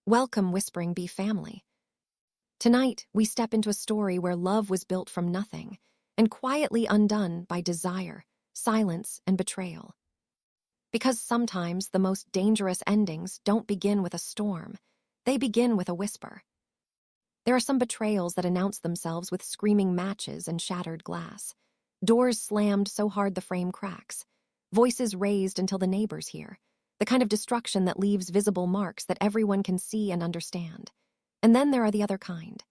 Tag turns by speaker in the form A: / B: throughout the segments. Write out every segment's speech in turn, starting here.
A: Welcome, Whispering Bee family. Tonight, we step into a story where love was built from nothing and quietly undone by desire, silence, and betrayal. Because sometimes the most dangerous endings don't begin with a storm, they begin with a whisper. There are some betrayals that announce themselves with screaming matches and shattered glass, doors slammed so hard the frame cracks, voices raised until the neighbors hear, the kind of destruction that leaves visible marks that everyone can see and understand. And then there are the other kind,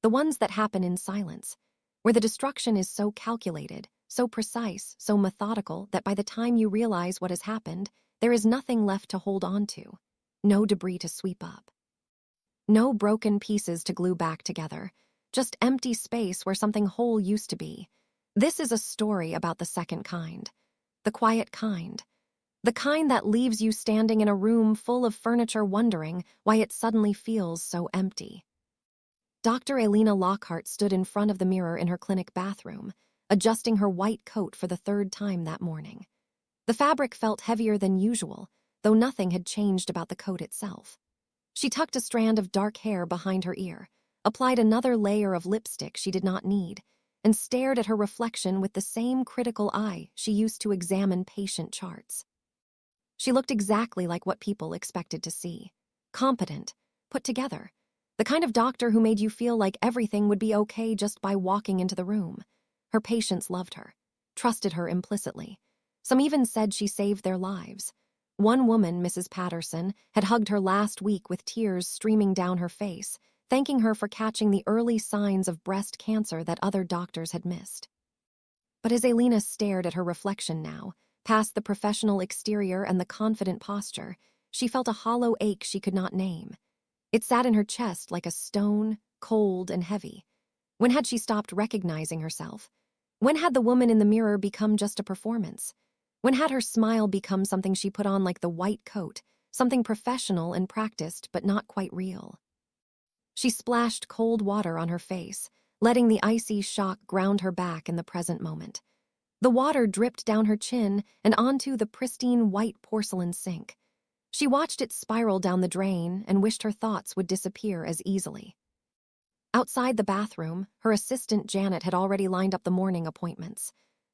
A: the ones that happen in silence, where the destruction is so calculated, so precise, so methodical that by the time you realize what has happened, there is nothing left to hold on to, no debris to sweep up. No broken pieces to glue back together, just empty space where something whole used to be. This is a story about the second kind, the quiet kind, the kind that leaves you standing in a room full of furniture wondering why it suddenly feels so empty. Dr. Alina Lockhart stood in front of the mirror in her clinic bathroom, adjusting her white coat for the third time that morning. The fabric felt heavier than usual, though nothing had changed about the coat itself. She tucked a strand of dark hair behind her ear, applied another layer of lipstick she did not need, and stared at her reflection with the same critical eye she used to examine patient charts. She looked exactly like what people expected to see. Competent, put together. The kind of doctor who made you feel like everything would be okay just by walking into the room. Her patients loved her, trusted her implicitly. Some even said she saved their lives. One woman, Mrs. Patterson, had hugged her last week with tears streaming down her face, thanking her for catching the early signs of breast cancer that other doctors had missed. But as Alina stared at her reflection now, past the professional exterior and the confident posture, she felt a hollow ache she could not name. It sat in her chest like a stone, cold and heavy. When had she stopped recognizing herself? When had the woman in the mirror become just a performance? When had her smile become something she put on like the white coat, something professional and practiced but not quite real? She splashed cold water on her face, letting the icy shock ground her back in the present moment. The water dripped down her chin and onto the pristine white porcelain sink. She watched it spiral down the drain and wished her thoughts would disappear as easily. Outside the bathroom, her assistant Janet had already lined up the morning appointments,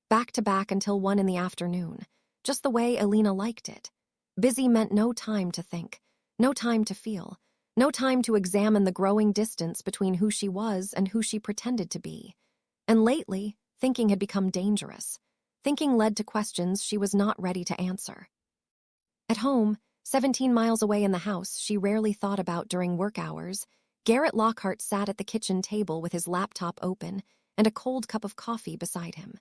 A: back to back until 1 in the afternoon, just the way Alina liked it. Busy meant no time to think, no time to feel, no time to examine the growing distance between who she was and who she pretended to be. And lately, thinking had become dangerous. Thinking led to questions she was not ready to answer. At home, 17 miles away in the house she rarely thought about during work hours, Garrett Lockhart sat at the kitchen table with his laptop open and a cold cup of coffee beside him.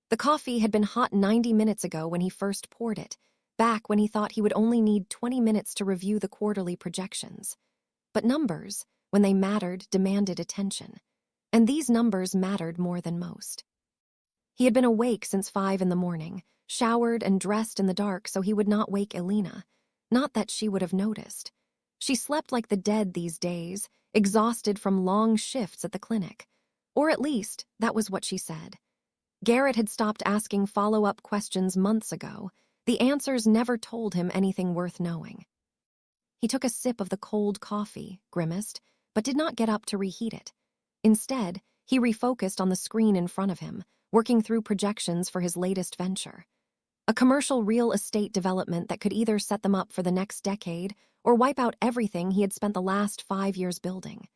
A: The coffee had been hot 90 minutes ago when he first poured it, back when he thought he would only need 20 minutes to review the quarterly projections. But numbers, when they mattered, demanded attention. And these numbers mattered more than most. He had been awake since 5 in the morning, showered and dressed in the dark so he would not wake Alina. Not that she would have noticed. She slept like the dead these days, exhausted from long shifts at the clinic. Or at least, that was what she said. Garrett had stopped asking follow-up questions months ago. The answers never told him anything worth knowing. He took a sip of the cold coffee, grimaced, but did not get up to reheat it. Instead, he refocused on the screen in front of him, working through projections for his latest venture. A commercial real estate development that could either set them up for the next decade or wipe out everything he had spent the last 5 years building.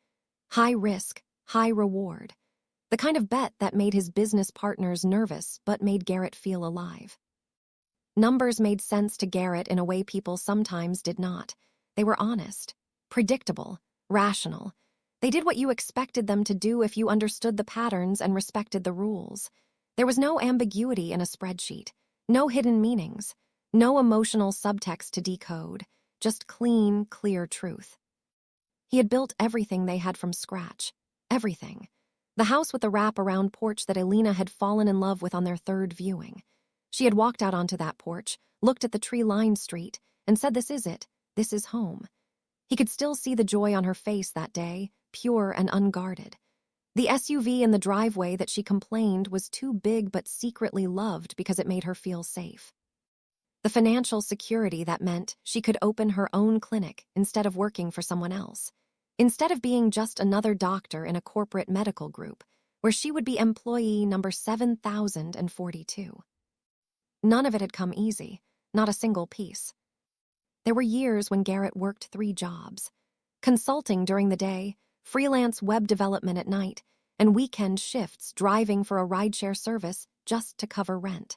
A: High risk, high reward. The kind of bet that made his business partners nervous but made Garrett feel alive. Numbers made sense to Garrett in a way people sometimes did not. They were honest, predictable, rational. They did what you expected them to do if you understood the patterns and respected the rules. There was no ambiguity in a spreadsheet, no hidden meanings, no emotional subtext to decode, just clean, clear truth. He had built everything they had from scratch. Everything. The house with the wrap-around porch that Alina had fallen in love with on their third viewing. She had walked out onto that porch, looked at the tree-lined street, and said, "This is it. This is home." He could still see the joy on her face that day, pure and unguarded. The SUV in the driveway that she complained was too big but secretly loved because it made her feel safe. the financial security that meant she could open her own clinic instead of working for someone else, instead of being just another doctor in a corporate medical group, where she would be employee number 7,042. None of it had come easy, not a single piece. There were years when Garrett worked 3 jobs: consulting during the day, freelance web development at night, and weekend shifts driving for a rideshare service just to cover rent.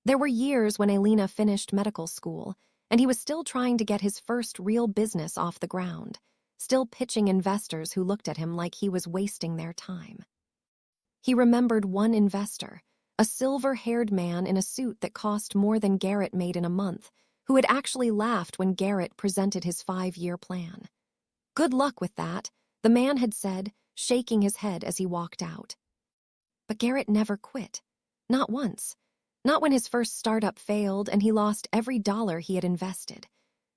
A: There were years when Alina finished medical school, and he was still trying to get his first real business off the ground, still pitching investors who looked at him like he was wasting their time. He remembered one investor, a silver-haired man in a suit that cost more than Garrett made in a month, who had actually laughed when Garrett presented his 5-year plan. "Good luck with that," the man had said, shaking his head as he walked out. But Garrett never quit. Not once. Not when his first startup failed and he lost every dollar he had invested.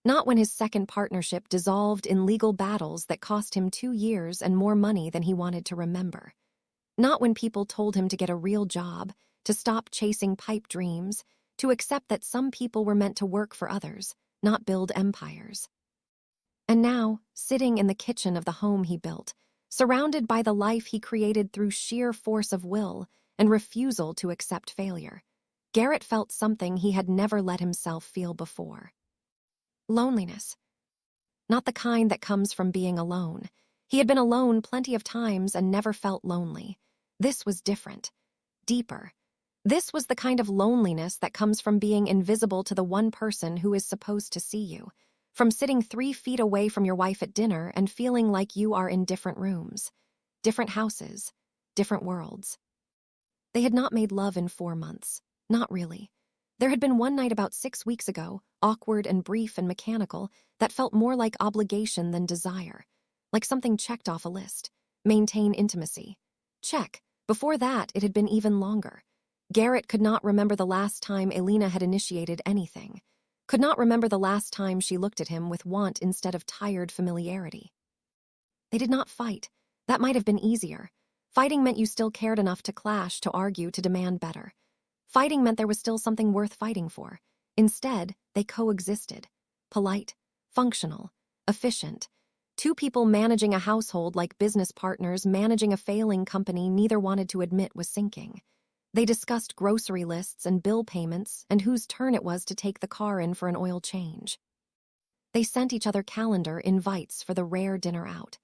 A: Not when his second partnership dissolved in legal battles that cost him 2 years and more money than he wanted to remember. Not when people told him to get a real job, to stop chasing pipe dreams, to accept that some people were meant to work for others, not build empires. And now, sitting in the kitchen of the home he built, surrounded by the life he created through sheer force of will and refusal to accept failure, Garrett felt something he had never let himself feel before. Loneliness. Not the kind that comes from being alone. He had been alone plenty of times and never felt lonely. This was different. Deeper. This was the kind of loneliness that comes from being invisible to the one person who is supposed to see you, from sitting 3 feet away from your wife at dinner and feeling like you are in different rooms, different houses, different worlds. They had not made love in 4 months. Not really. There had been one night about 6 weeks ago, awkward and brief and mechanical, that felt more like obligation than desire, like something checked off a list. Maintain intimacy. Check. Before that, it had been even longer. Garrett could not remember the last time Alina had initiated anything, could not remember the last time she looked at him with want instead of tired familiarity. They did not fight. That might have been easier. Fighting meant you still cared enough to clash, to argue, to demand better. Fighting meant there was still something worth fighting for. Instead, they coexisted. Polite, functional, efficient. 2 people managing a household like business partners managing a failing company neither wanted to admit was sinking. They discussed grocery lists and bill payments and whose turn it was to take the car in for an oil change. They sent each other calendar invites for the rare dinner out.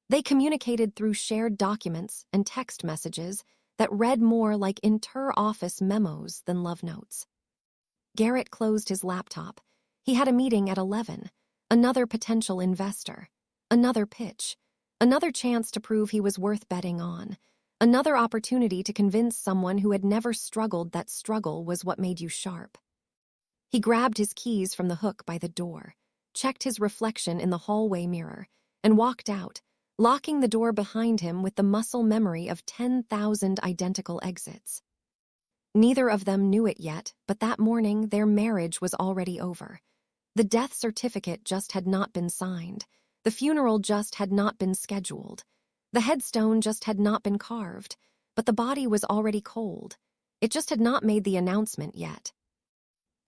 A: They communicated through shared documents and text messages that read more like inter-office memos than love notes. Garrett closed his laptop. He had a meeting at 11. Another potential investor. Another pitch. Another chance to prove he was worth betting on. Another opportunity to convince someone who had never struggled that struggle was what made you sharp. He grabbed his keys from the hook by the door, checked his reflection in the hallway mirror, and walked out, locking the door behind him with the muscle memory of 10,000 identical exits. Neither of them knew it yet, but that morning their marriage was already over. The death certificate just had not been signed. The funeral just had not been scheduled. The headstone just had not been carved, but the body was already cold. It just had not made the announcement yet.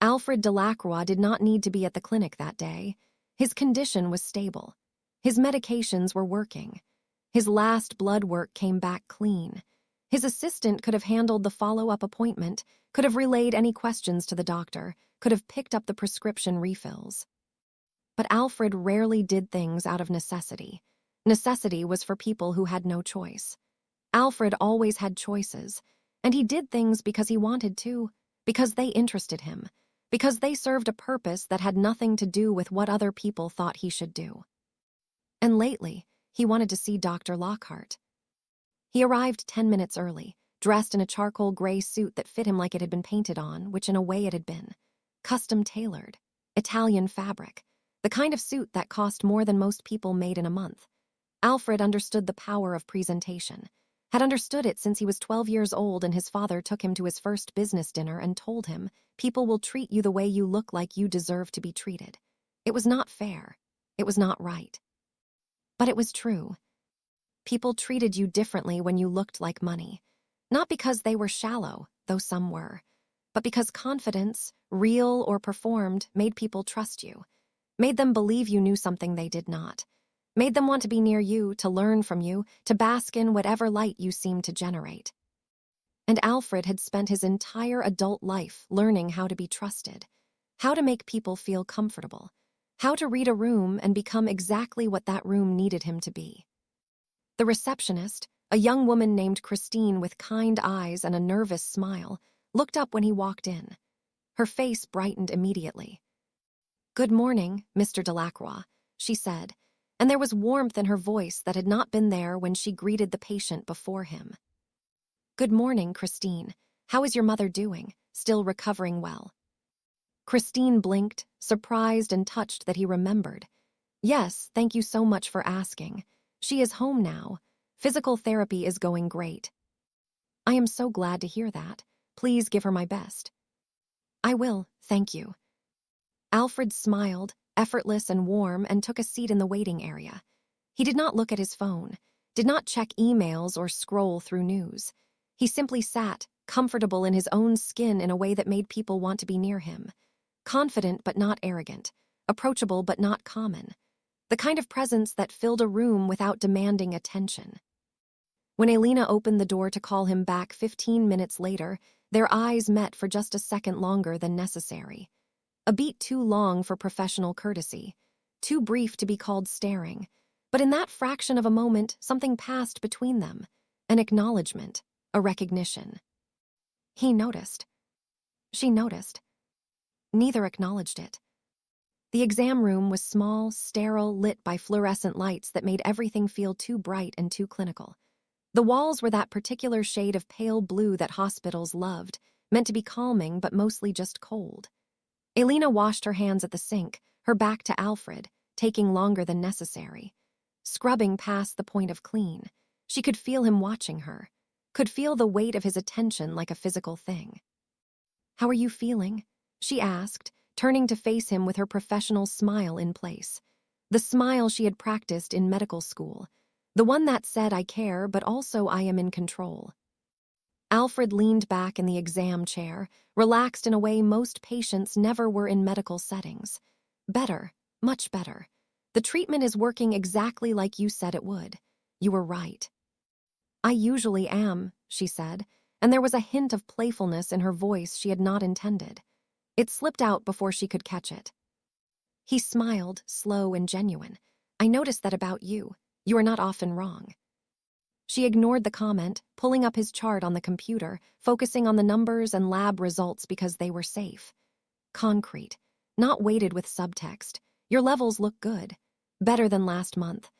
A: Alfred Delacroix did not need to be at the clinic that day. His condition was stable. His medications were working. His last blood work came back clean. His assistant could have handled the follow-up appointment, could have relayed any questions to the doctor, could have picked up the prescription refills. But Alfred rarely did things out of necessity. Necessity was for people who had no choice. Alfred always had choices, and he did things because he wanted to, because they interested him, because they served a purpose that had nothing to do with what other people thought he should do. And lately, he wanted to see Dr. Lockhart. He arrived 10 minutes early, dressed in a charcoal gray suit that fit him like it had been painted on, which in a way it had been. Custom-tailored, Italian fabric, the kind of suit that cost more than most people made in a month. Alfred understood the power of presentation, had understood it since he was 12 years old and his father took him to his first business dinner and told him, "People will treat you the way you look like you deserve to be treated." It was not fair. It was not right. But it was true. People treated you differently when you looked like money. Not because they were shallow, though some were. but because confidence, real or performed, made people trust you, made them believe you knew something they did not, made them want to be near you, to learn from you, to bask in whatever light you seemed to generate. And Alfred had spent his entire adult life learning how to be trusted, how to make people feel comfortable, how to read a room and become exactly what that room needed him to be. The receptionist, a young woman named Christine with kind eyes and a nervous smile, looked up when he walked in. Her face brightened immediately. "Good morning, Mr. Delacroix," she said, and there was warmth in her voice that had not been there when she greeted the patient before him. "Good morning, Christine. How is your mother doing? Still recovering well?" Christine blinked, surprised and touched that he remembered. "Yes, thank you so much for asking. She is home now. Physical therapy is going great." "I am so glad to hear that. Please give her my best." "I will, thank you." Alfred smiled, effortless and warm, and took a seat in the waiting area. He did not look at his phone, did not check emails or scroll through news. He simply sat, comfortable in his own skin in a way that made people want to be near him. Confident but not arrogant, approachable but not common. The kind of presence that filled a room without demanding attention. When Alina opened the door to call him back 15 minutes later, their eyes met for just a second longer than necessary. A beat too long for professional courtesy, too brief to be called staring. But in that fraction of a moment, something passed between them. An acknowledgement, a recognition. He noticed. She noticed. Neither acknowledged it. The exam room was small, sterile, lit by fluorescent lights that made everything feel too bright and too clinical. The walls were that particular shade of pale blue that hospitals loved, meant to be calming but mostly just cold. Alina washed her hands at the sink, her back to Alfred, taking longer than necessary. Scrubbing past the point of clean. She could feel him watching her, could feel the weight of his attention like a physical thing. "How are you feeling?" she asked, turning to face him with her professional smile in place. The smile she had practiced in medical school. The one that said, "I care, but also I am in control." Alfred leaned back in the exam chair, relaxed in a way most patients never were in medical settings. "Better, much better. The treatment is working exactly like you said it would. You were right." "I usually am," she said, and there was a hint of playfulness in her voice she had not intended. It slipped out before she could catch it. He smiled, slow and genuine. "I noticed that about you. You are not often wrong." She ignored the comment, pulling up his chart on the computer, focusing on the numbers and lab results because they were safe. Concrete, not weighted with subtext. "Your levels look good. Better than last month.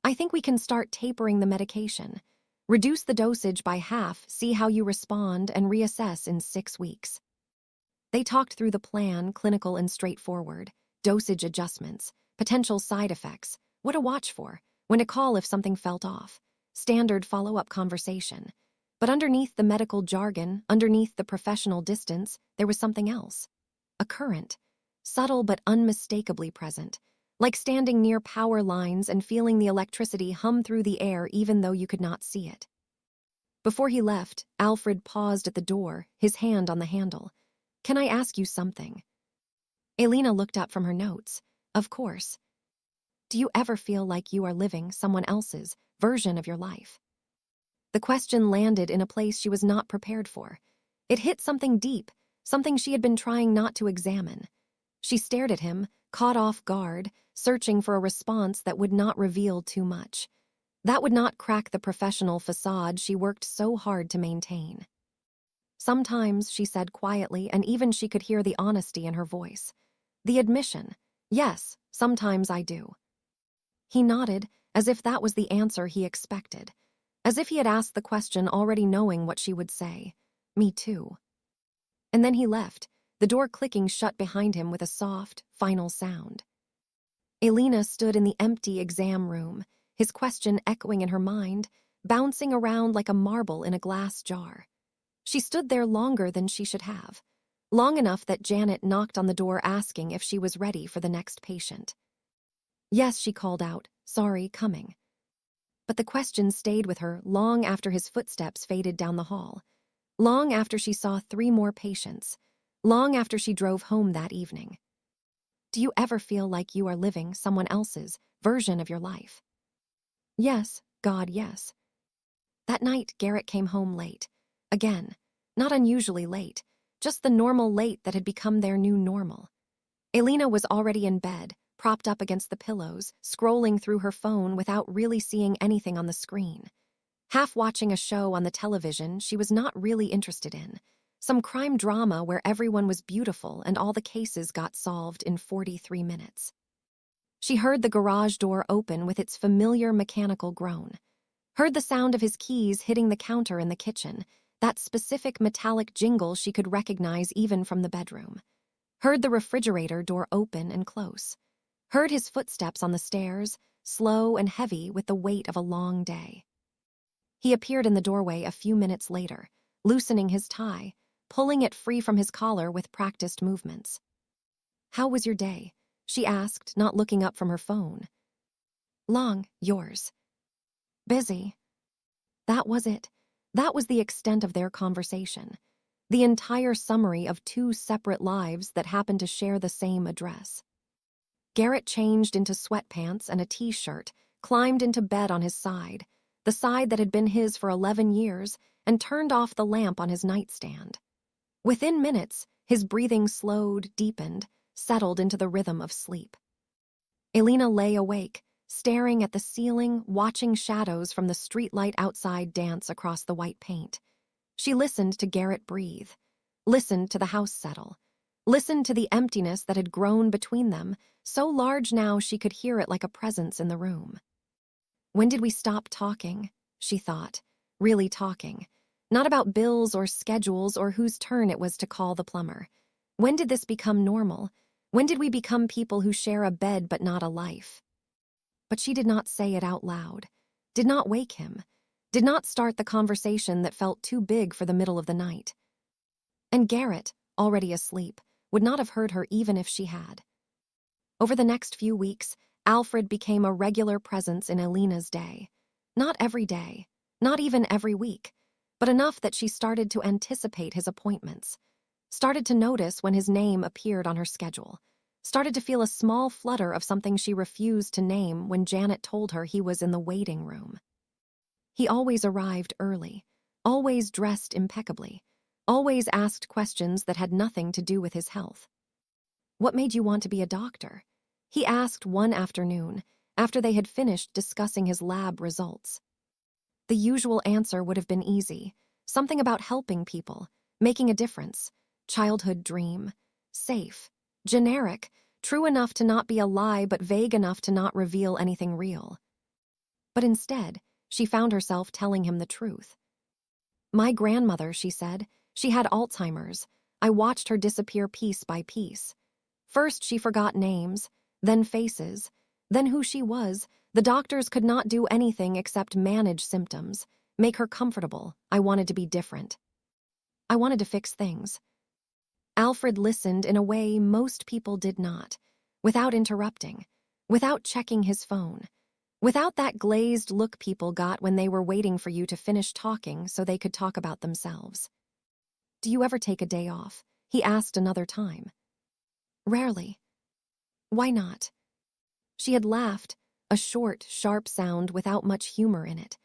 A: I think we can start tapering the medication. Reduce the dosage by half, see how you respond, and reassess in 6 weeks." They talked through the plan, clinical and straightforward. Dosage adjustments, potential side effects, what to watch for, when to call if something felt off. Standard follow-up conversation. But underneath the medical jargon, underneath the professional distance, there was something else. A current, subtle but unmistakably present, like standing near power lines and feeling the electricity hum through the air even though you could not see it. Before he left, Alfred paused at the door, his hand on the handle. "Can I ask you something?" Alina looked up from her notes. "Of course." "Do you ever feel like you are living someone else's version of your life?" The question landed in a place she was not prepared for. It hit something deep, something she had been trying not to examine. She stared at him, caught off guard, searching for a response that would not reveal too much. That would not crack the professional facade she worked so hard to maintain. "Sometimes," she said quietly, and even she could hear the honesty in her voice. The admission, "Yes, sometimes I do." He nodded, as if that was the answer he expected, as if he had asked the question already knowing what she would say. "Me too." And then he left, the door clicking shut behind him with a soft, final sound. Alina stood in the empty exam room, his question echoing in her mind, bouncing around like a marble in a glass jar. She stood there longer than she should have, long enough that Janet knocked on the door asking if she was ready for the next patient. "Yes," she called out, "sorry, coming." But the question stayed with her long after his footsteps faded down the hall. long after she saw 3 more patients, long after she drove home that evening. Do you ever feel like you are living someone else's version of your life? Yes, God, yes. That night, Garrett came home late. Again, not unusually late, just the normal late that had become their new normal. Alina was already in bed, propped up against the pillows, scrolling through her phone without really seeing anything on the screen. Half watching a show on the television she was not really interested in. Some crime drama where everyone was beautiful and all the cases got solved in 43 minutes. She heard the garage door open with its familiar mechanical groan. Heard the sound of his keys hitting the counter in the kitchen, that specific metallic jingle she could recognize even from the bedroom. Heard the refrigerator door open and close. Heard his footsteps on the stairs, slow and heavy with the weight of a long day. He appeared in the doorway a few minutes later, loosening his tie, pulling it free from his collar with practiced movements. "How was your day?" she asked, not looking up from her phone. "Long, yours." "Busy." That was it. That was the extent of their conversation. The entire summary of 2 separate lives that happened to share the same address. Garrett changed into sweatpants and a t-shirt, climbed into bed on his side, the side that had been his for 11 years, and turned off the lamp on his nightstand. Within minutes, his breathing slowed, deepened, settled into the rhythm of sleep. Alina lay awake, staring at the ceiling, watching shadows from the streetlight outside dance across the white paint. She listened to Garrett breathe, listened to the house settle, listened to the emptiness that had grown between them, so large now she could hear it like a presence in the room. When did we stop talking? She thought, really talking. Not about bills or schedules or whose turn it was to call the plumber. When did this become normal? When did we become people who share a bed but not a life? But she did not say it out loud, did not wake him, did not start the conversation that felt too big for the middle of the night. And Garrett, already asleep, would not have heard her even if she had. Over the next few weeks, Alfred became a regular presence in Alina's day. Not every day, not even every week, but enough that she started to anticipate his appointments, started to notice when his name appeared on her schedule, started to feel a small flutter of something she refused to name when Janet told her he was in the waiting room. He always arrived early, always dressed impeccably, always asked questions that had nothing to do with his health. "What made you want to be a doctor?" he asked one afternoon, after they had finished discussing his lab results. The usual answer would have been easy, something about helping people, making a difference, childhood dream, safe, generic, true enough to not be a lie but vague enough to not reveal anything real. But instead, she found herself telling him the truth. "My grandmother," she said, "she had Alzheimer's. I watched her disappear piece by piece. First she forgot names, then faces, then who she was. The doctors could not do anything except manage symptoms, make her comfortable. I wanted to be different. I wanted to fix things." Alfred listened in a way most people did not, without interrupting, without checking his phone, without that glazed look people got when they were waiting for you to finish talking so they could talk about themselves. "Do you ever take a day off?" he asked another time. "Rarely." "Why not?" She had laughed, a short, sharp sound without much humor in it.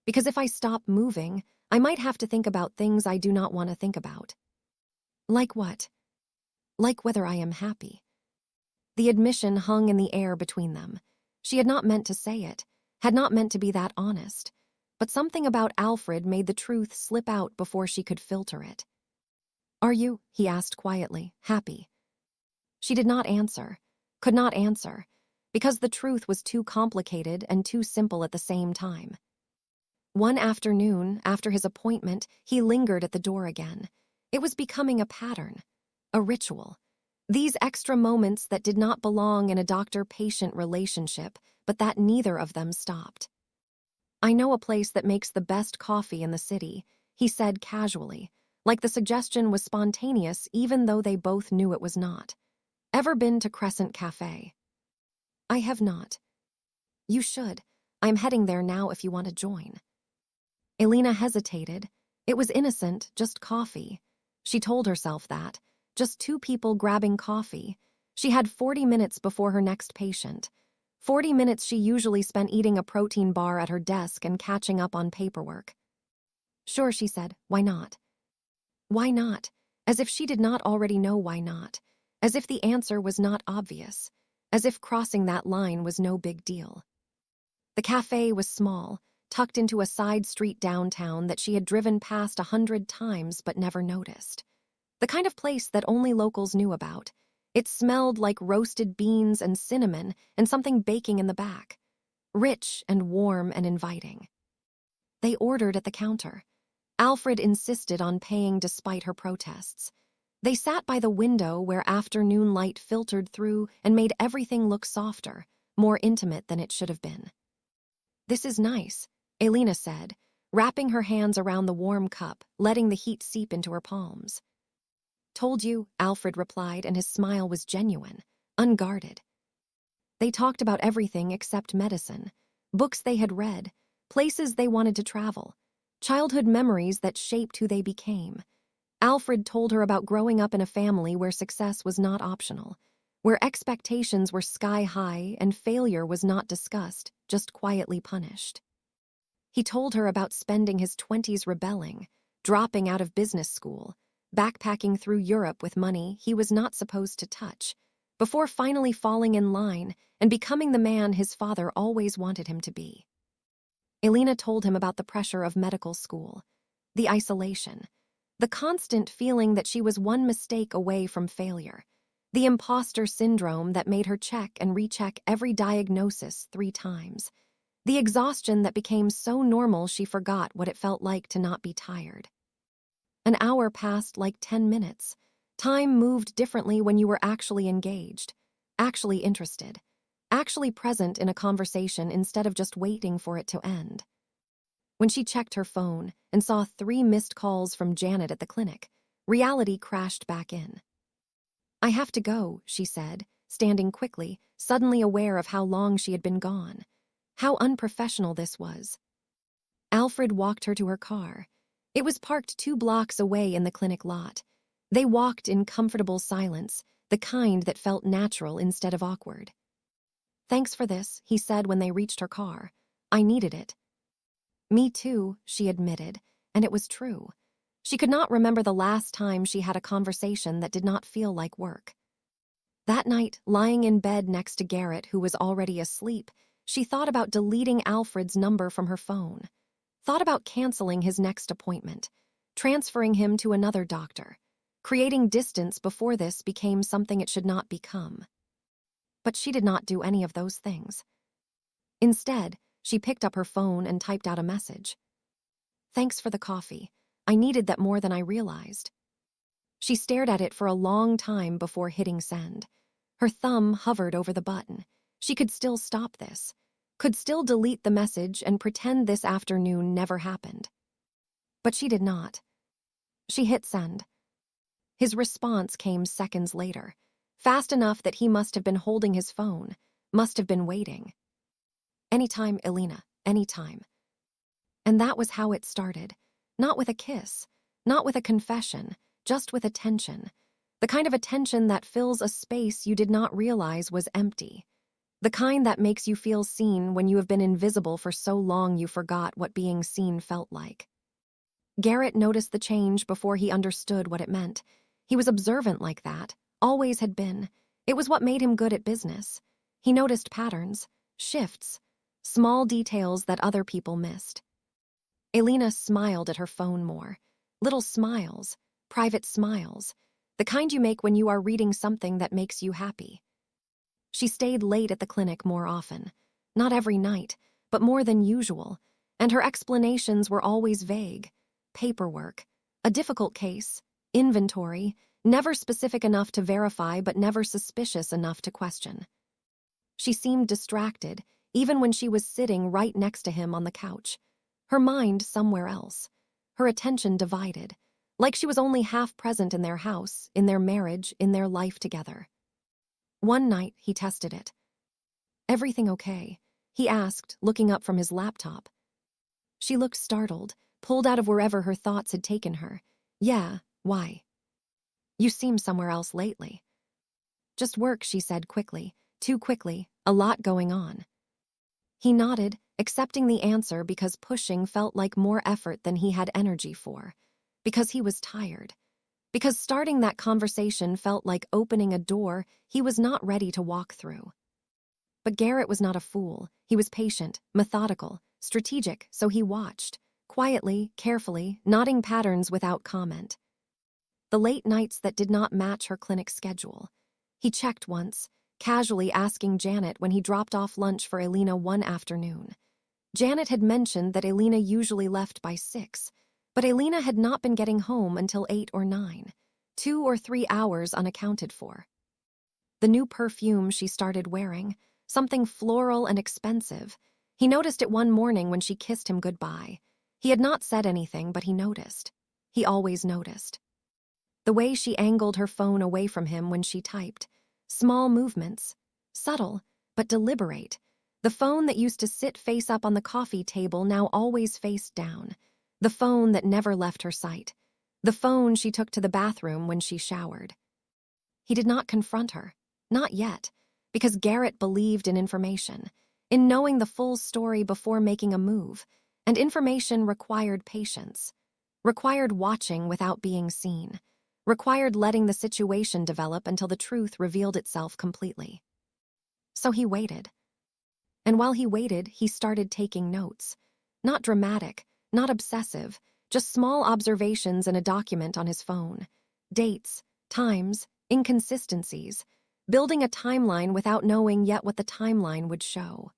A: "Because if I stop moving, I might have to think about things I do not want to think about." "Like what?" "Like whether I am happy." The admission hung in the air between them. She had not meant to say it, had not meant to be that honest, but something about Alfred made the truth slip out before she could filter it. "Are you," he asked quietly, "happy?" She did not answer, could not answer, because the truth was too complicated and too simple at the same time. One afternoon, after his appointment, he lingered at the door again. It was becoming a pattern, a ritual. These extra moments that did not belong in a doctor-patient relationship, but that neither of them stopped. "I know a place that makes the best coffee in the city," he said casually, like the suggestion was spontaneous even though they both knew it was not. "Ever been to Crescent Cafe?" "I have not." "You should. I'm heading there now if you want to join." Alina hesitated, It was innocent, just coffee. She told herself that. Just two people grabbing coffee. She had 40 minutes before her next patient. 40 minutes she usually spent eating a protein bar at her desk and catching up on paperwork. Sure, she said, why not? Why not? As if she did not already know why not. As if the answer was not obvious. As if crossing that line was no big deal. The cafe was small, tucked into a side street downtown that she had driven past 100 times but never noticed. The kind of place that only locals knew about. It smelled like roasted beans and cinnamon and something baking in the back. Rich and warm and inviting. They ordered at the counter. Alfred insisted on paying despite her protests. They sat by the window where afternoon light filtered through and made everything look softer, more intimate than it should have been. This is nice, Alina said, wrapping her hands around the warm cup, letting the heat seep into her palms. Told you, Alfred replied, and his smile was genuine, unguarded. They talked about everything except medicine, books they had read, places they wanted to travel, childhood memories that shaped who they became. Alfred told her about growing up in a family where success was not optional, where expectations were sky high and failure was not discussed, just quietly punished. He told her about spending his 20s rebelling, dropping out of business school, backpacking through Europe with money he was not supposed to touch, before finally falling in line and becoming the man his father always wanted him to be. Alina told him about the pressure of medical school, the isolation, the constant feeling that she was one mistake away from failure, the imposter syndrome that made her check and recheck every diagnosis 3 times, the exhaustion that became so normal she forgot what it felt like to not be tired. An hour passed like 10 minutes. Time moved differently when you were actually engaged, actually interested, actually present in a conversation instead of just waiting for it to end. When she checked her phone and saw 3 missed calls from Janet at the clinic, reality crashed back in. I have to go, she said, standing quickly, suddenly aware of how long she had been gone. How unprofessional this was. Alfred walked her to her car. It was parked 2 blocks away in the clinic lot. They walked in comfortable silence, the kind that felt natural instead of awkward. Thanks for this, he said when they reached her car. I needed it. Me too, she admitted, and it was true. She could not remember the last time she had a conversation that did not feel like work. That night, lying in bed next to Garrett, who was already asleep, she thought about deleting Alfred's number from her phone, thought about canceling his next appointment, transferring him to another doctor, creating distance before this became something it should not become. But she did not do any of those things. Instead, she picked up her phone and typed out a message. Thanks for the coffee. I needed that more than I realized. She stared at it for a long time before hitting send. Her thumb hovered over the button. She could still stop this, could still delete the message and pretend this afternoon never happened. But she did not. She hit send. His response came seconds later, fast enough that he must have been holding his phone, must have been waiting. Anytime, Alina, anytime. And that was how it started. Not with a kiss, not with a confession, just with attention. The kind of attention that fills a space you did not realize was empty. The kind that makes you feel seen when you have been invisible for so long you forgot what being seen felt like. Garrett noticed the change before he understood what it meant. He was observant like that, always had been. It was what made him good at business. He noticed patterns, shifts, small details that other people missed. Alina smiled at her phone more. Little smiles, private smiles, the kind you make when you are reading something that makes you happy. She stayed late at the clinic more often. Not every night, but more than usual, and her explanations were always vague. Paperwork, a difficult case, inventory, never specific enough to verify but never suspicious enough to question. She seemed distracted, even when she was sitting right next to him on the couch. Her mind somewhere else. Her attention divided, like she was only half present in their house, in their marriage, in their life together. One night, he tested it. Everything okay? He asked, looking up from his laptop. She looked startled, pulled out of wherever her thoughts had taken her. "Yeah, why? You seem somewhere else lately." "Just work," she said quickly. Too quickly, a lot going on. He nodded, accepting the answer because pushing felt like more effort than he had energy for. Because he was tired. Because starting that conversation felt like opening a door he was not ready to walk through. But Garrett was not a fool. He was patient, methodical, strategic, so he watched, quietly, carefully, nodding patterns without comment. The late nights that did not match her clinic schedule. He checked once, casually asking Janet when he dropped off lunch for Alina one afternoon. Janet had mentioned that Alina usually left by 6, but Alina had not been getting home until 8 or 9, 2 or 3 hours unaccounted for. The new perfume she started wearing, something floral and expensive. He noticed it one morning when she kissed him goodbye. He had not said anything, but he noticed. He always noticed. The way she angled her phone away from him when she typed. Small movements. Subtle, but deliberate. The phone that used to sit face up on the coffee table now always faced down. The phone that never left her sight. The phone she took to the bathroom when she showered. He did not confront her. Not yet. Because Garrett believed in information. In knowing the full story before making a move. And information required patience. Required watching without being seen. Required letting the situation develop until the truth revealed itself completely. So he waited. And while he waited, he started taking notes. Not dramatic, not obsessive, just small observations in a document on his phone. Dates, times, inconsistencies, building a timeline without knowing yet what the timeline would show.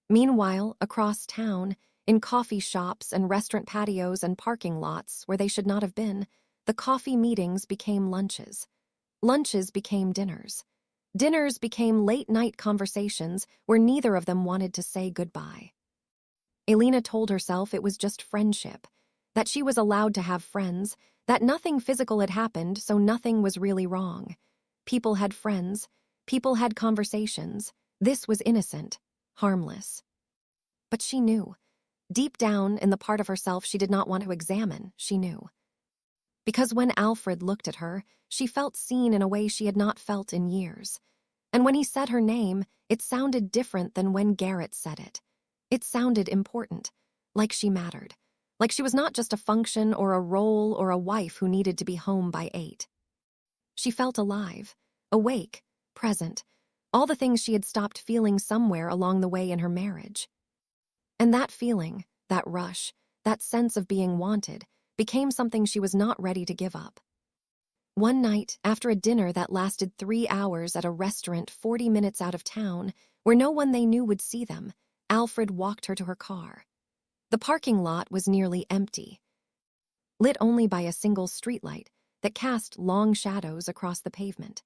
A: Meanwhile, across town, in coffee shops and restaurant patios and parking lots where they should not have been, the coffee meetings became lunches. Lunches became dinners. Dinners became late-night conversations where neither of them wanted to say goodbye. Alina told herself it was just friendship, that she was allowed to have friends, that nothing physical had happened, so nothing was really wrong. People had friends. People had conversations. This was innocent, harmless. But she knew. Deep down, in the part of herself she did not want to examine, she knew. Because when Alfred looked at her, she felt seen in a way she had not felt in years. And when he said her name, it sounded different than when Garrett said it. It sounded important, like she mattered, like she was not just a function or a role or a wife who needed to be home by 8. She felt alive, awake, present, all the things she had stopped feeling somewhere along the way in her marriage. And that feeling, that rush, that sense of being wanted, became something she was not ready to give up. One night, after a dinner that lasted 3 hours at a restaurant 40 minutes out of town, where no one they knew would see them, Alfred walked her to her car. The parking lot was nearly empty, lit only by a single streetlight that cast long shadows across the pavement.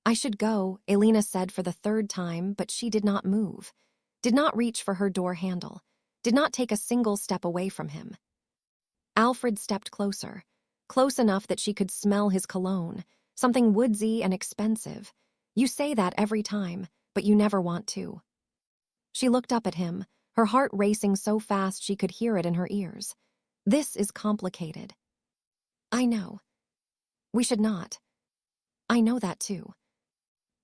A: "I should go," Alina said for the 3rd time, but she did not move, did not reach for her door handle, did not take a single step away from him. Alfred stepped closer, close enough that she could smell his cologne, something woodsy and expensive. You say that every time, but you never want to. She looked up at him, her heart racing so fast she could hear it in her ears. This is complicated. I know. We should not. I know that too.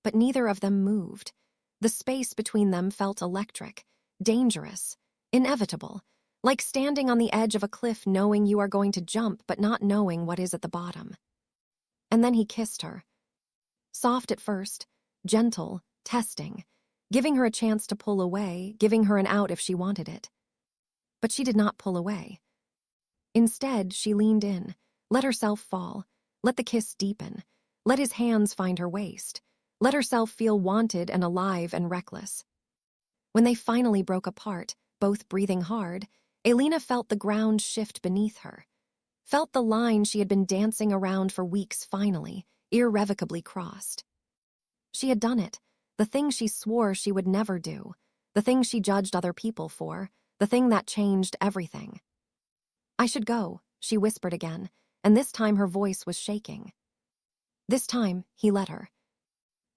A: But neither of them moved. The space between them felt electric, dangerous, inevitable. Like standing on the edge of a cliff knowing you are going to jump but not knowing what is at the bottom. And then he kissed her. Soft at first, gentle, testing, giving her a chance to pull away, giving her an out if she wanted it. But she did not pull away. Instead, she leaned in, let herself fall, let the kiss deepen, let his hands find her waist, let herself feel wanted and alive and reckless. When they finally broke apart, both breathing hard, Alina felt the ground shift beneath her, felt the line she had been dancing around for weeks finally, irrevocably crossed. She had done it, the thing she swore she would never do, the thing she judged other people for, the thing that changed everything. "I should go," she whispered again, and this time her voice was shaking. This time, he let her.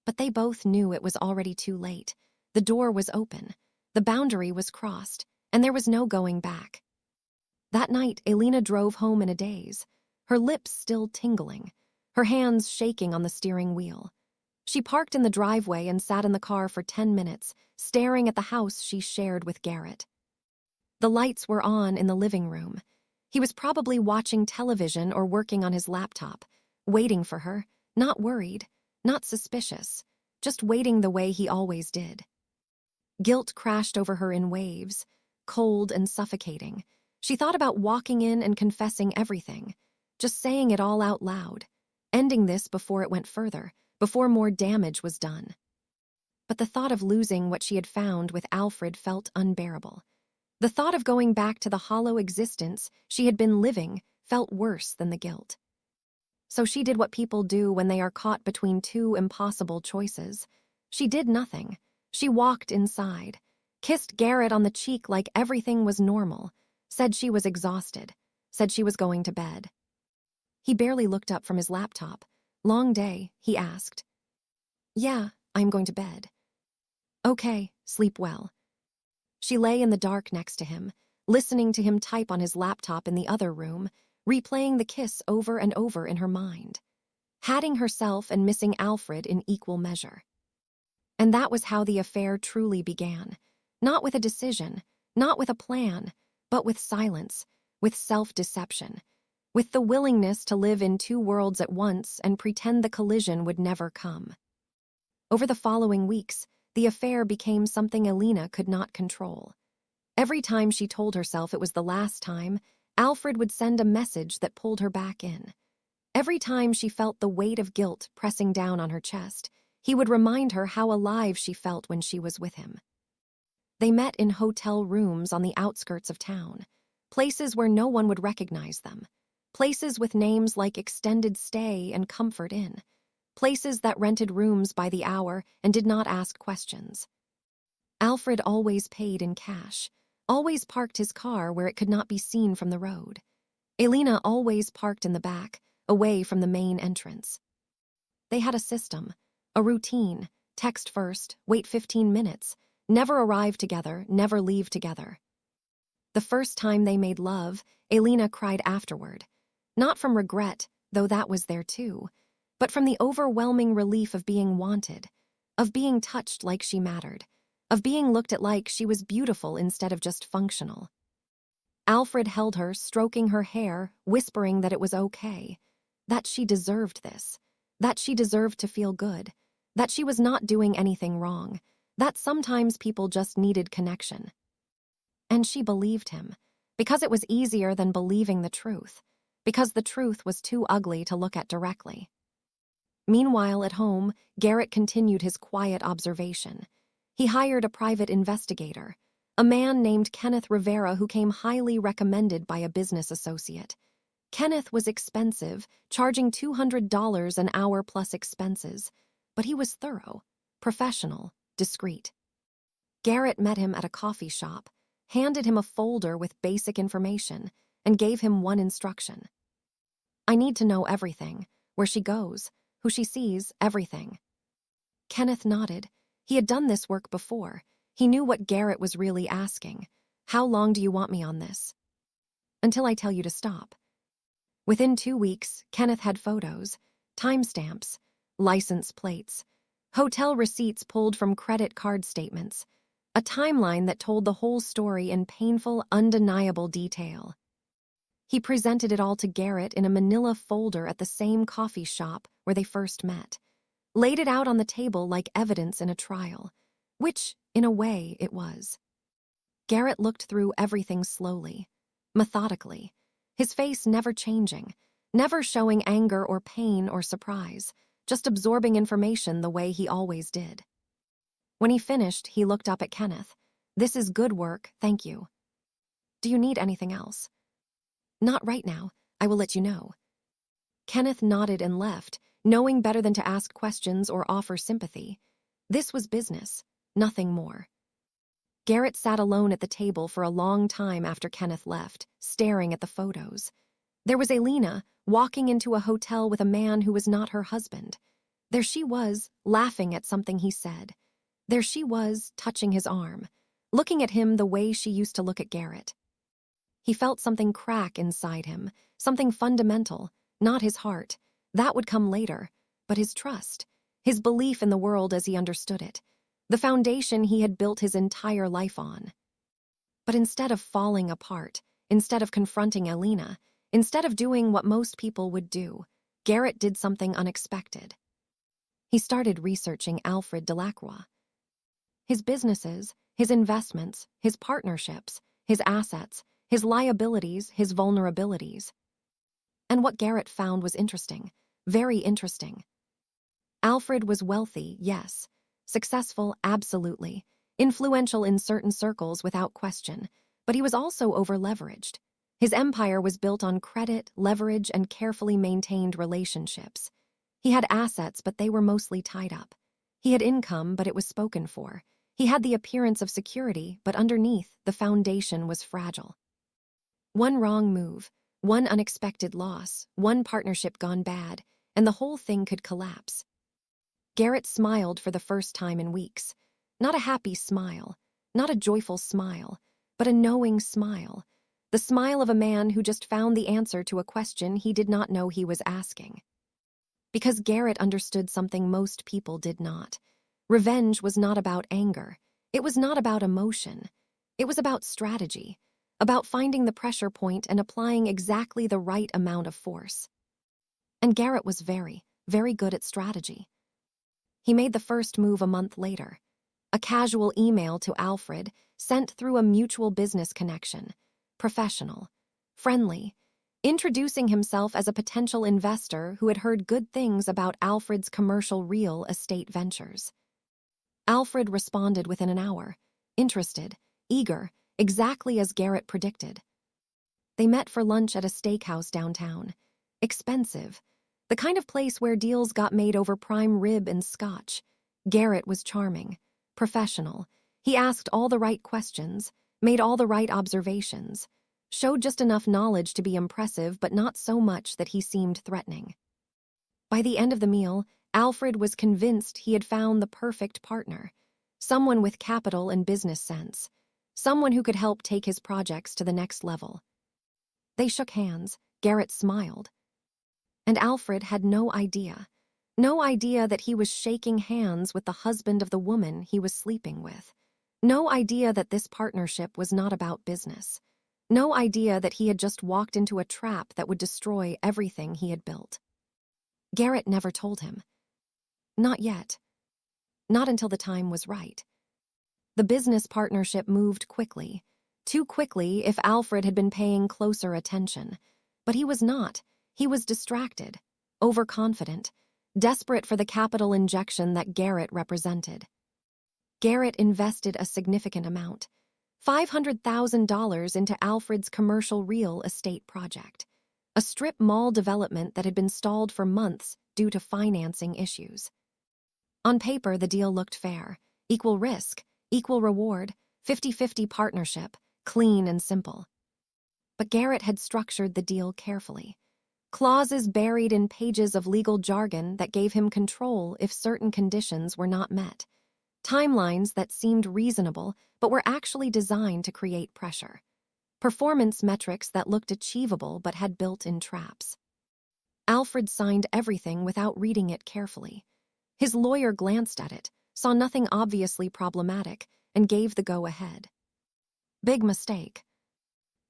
A: But they both knew it was already too late. The door was open, the boundary was crossed, and there was no going back. That night, Alina drove home in a daze, her lips still tingling, her hands shaking on the steering wheel. She parked in the driveway and sat in the car for 10 minutes, staring at the house she shared with Garrett. The lights were on in the living room. He was probably watching television or working on his laptop, waiting for her, not worried, not suspicious, just waiting the way he always did. Guilt crashed over her in waves, cold and suffocating. She thought about walking in and confessing everything, just saying it all out loud, ending this before it went further, before more damage was done. But the thought of losing what she had found with Alfred felt unbearable. The thought of going back to the hollow existence she had been living felt worse than the guilt. So she did what people do when they are caught between two impossible choices. She did nothing. She walked inside, kissed Garrett on the cheek like everything was normal, said she was exhausted, said she was going to bed. He barely looked up from his laptop. "Long day?" he asked. "Yeah, I'm going to bed." "Okay, sleep well." She lay in the dark next to him, listening to him type on his laptop in the other room, replaying the kiss over and over in her mind, hatting herself and missing Alfred in equal measure. And that was how the affair truly began. Not with a decision, not with a plan, but with silence, with self-deception, with the willingness to live in two worlds at once and pretend the collision would never come. Over the following weeks, the affair became something Alina could not control. Every time she told herself it was the last time, Alfred would send a message that pulled her back in. Every time she felt the weight of guilt pressing down on her chest, he would remind her how alive she felt when she was with him. They met in hotel rooms on the outskirts of town, places where no one would recognize them, places with names like Extended Stay and Comfort Inn, places that rented rooms by the hour and did not ask questions. Alfred always paid in cash, always parked his car where it could not be seen from the road. Alina always parked in the back, away from the main entrance. They had a system, a routine: text first, wait 15 minutes, never arrive together, never leave together. The first time they made love, Alina cried afterward. Not from regret, though that was there too, but from the overwhelming relief of being wanted, of being touched like she mattered, of being looked at like she was beautiful instead of just functional. Alfred held her, stroking her hair, whispering that it was okay, that she deserved this, that she deserved to feel good, that she was not doing anything wrong, that sometimes people just needed connection. And she believed him, because it was easier than believing the truth, because the truth was too ugly to look at directly. Meanwhile, at home, Garrett continued his quiet observation. He hired a private investigator, a man named Kenneth Rivera who came highly recommended by a business associate. Kenneth was expensive, charging $200 an hour plus expenses, but he was thorough, professional, discreet. Garrett met him at a coffee shop, handed him a folder with basic information, and gave him one instruction. "I need to know everything, where she goes, who she sees, everything." Kenneth nodded. He had done this work before. He knew what Garrett was really asking. "How long do you want me on this?" "Until I tell you to stop." Within 2 weeks, Kenneth had photos, timestamps, license plates, hotel receipts pulled from credit card statements, a timeline that told the whole story in painful, undeniable detail. He presented it all to Garrett in a manila folder at the same coffee shop where they first met, laid it out on the table like evidence in a trial, which, in a way, it was. Garrett looked through everything slowly, methodically, his face never changing, never showing anger or pain or surprise, just absorbing information the way he always did. When he finished, he looked up at Kenneth. "This is good work, thank you. Do you need anything else?" "Not right now. I will let you know." Kenneth nodded and left, knowing better than to ask questions or offer sympathy. This was business, nothing more. Garrett sat alone at the table for a long time after Kenneth left, staring at the photos. There was Alina, walking into a hotel with a man who was not her husband. There she was, laughing at something he said. There she was, touching his arm, looking at him the way she used to look at Garrett. He felt something crack inside him, something fundamental, not his heart. That would come later, but his trust, his belief in the world as he understood it, the foundation he had built his entire life on. But instead of falling apart, instead of confronting Alina, instead of doing what most people would do, Garrett did something unexpected. He started researching Alfred Delacroix. His businesses, his investments, his partnerships, his assets, his liabilities, his vulnerabilities. And what Garrett found was interesting, very interesting. Alfred was wealthy, yes. Successful, absolutely. Influential in certain circles without question. But he was also over-leveraged. His empire was built on credit, leverage, and carefully maintained relationships. He had assets, but they were mostly tied up. He had income, but it was spoken for. He had the appearance of security, but underneath, the foundation was fragile. One wrong move, one unexpected loss, one partnership gone bad, and the whole thing could collapse. Garrett smiled for the first time in weeks. Not a happy smile, not a joyful smile, but a knowing smile. The smile of a man who just found the answer to a question he did not know he was asking. Because Garrett understood something most people did not. Revenge was not about anger. It was not about emotion. It was about strategy, about finding the pressure point and applying exactly the right amount of force. And Garrett was very, very good at strategy. He made the first move a month later. A casual email to Alfred, sent through a mutual business connection. Professional. Friendly. Introducing himself as a potential investor who had heard good things about Alfred's commercial real estate ventures. Alfred responded within an hour. Interested. Eager. Exactly as Garrett predicted. They met for lunch at a steakhouse downtown. Expensive. The kind of place where deals got made over prime rib and scotch. Garrett was charming. Professional. He asked all the right questions, made all the right observations, showed just enough knowledge to be impressive, but not so much that he seemed threatening. By the end of the meal, Alfred was convinced he had found the perfect partner, someone with capital and business sense, someone who could help take his projects to the next level. They shook hands. Garrett smiled. And Alfred had no idea that he was shaking hands with the husband of the woman he was sleeping with. No idea that this partnership was not about business. No idea that he had just walked into a trap that would destroy everything he had built. Garrett never told him. Not yet. Not until the time was right. The business partnership moved quickly. Too quickly if Alfred had been paying closer attention. But he was not. He was distracted, overconfident, desperate for the capital injection that Garrett represented. Garrett invested a significant amount, $500,000 into Alfred's commercial real estate project, a strip mall development that had been stalled for months due to financing issues. On paper, the deal looked fair, equal risk, equal reward, 50-50 partnership, clean and simple. But Garrett had structured the deal carefully. Clauses buried in pages of legal jargon that gave him control if certain conditions were not met. Timelines that seemed reasonable but were actually designed to create pressure. Performance metrics that looked achievable but had built-in traps. Alfred signed everything without reading it carefully. His lawyer glanced at it, saw nothing obviously problematic, and gave the go-ahead. Big mistake.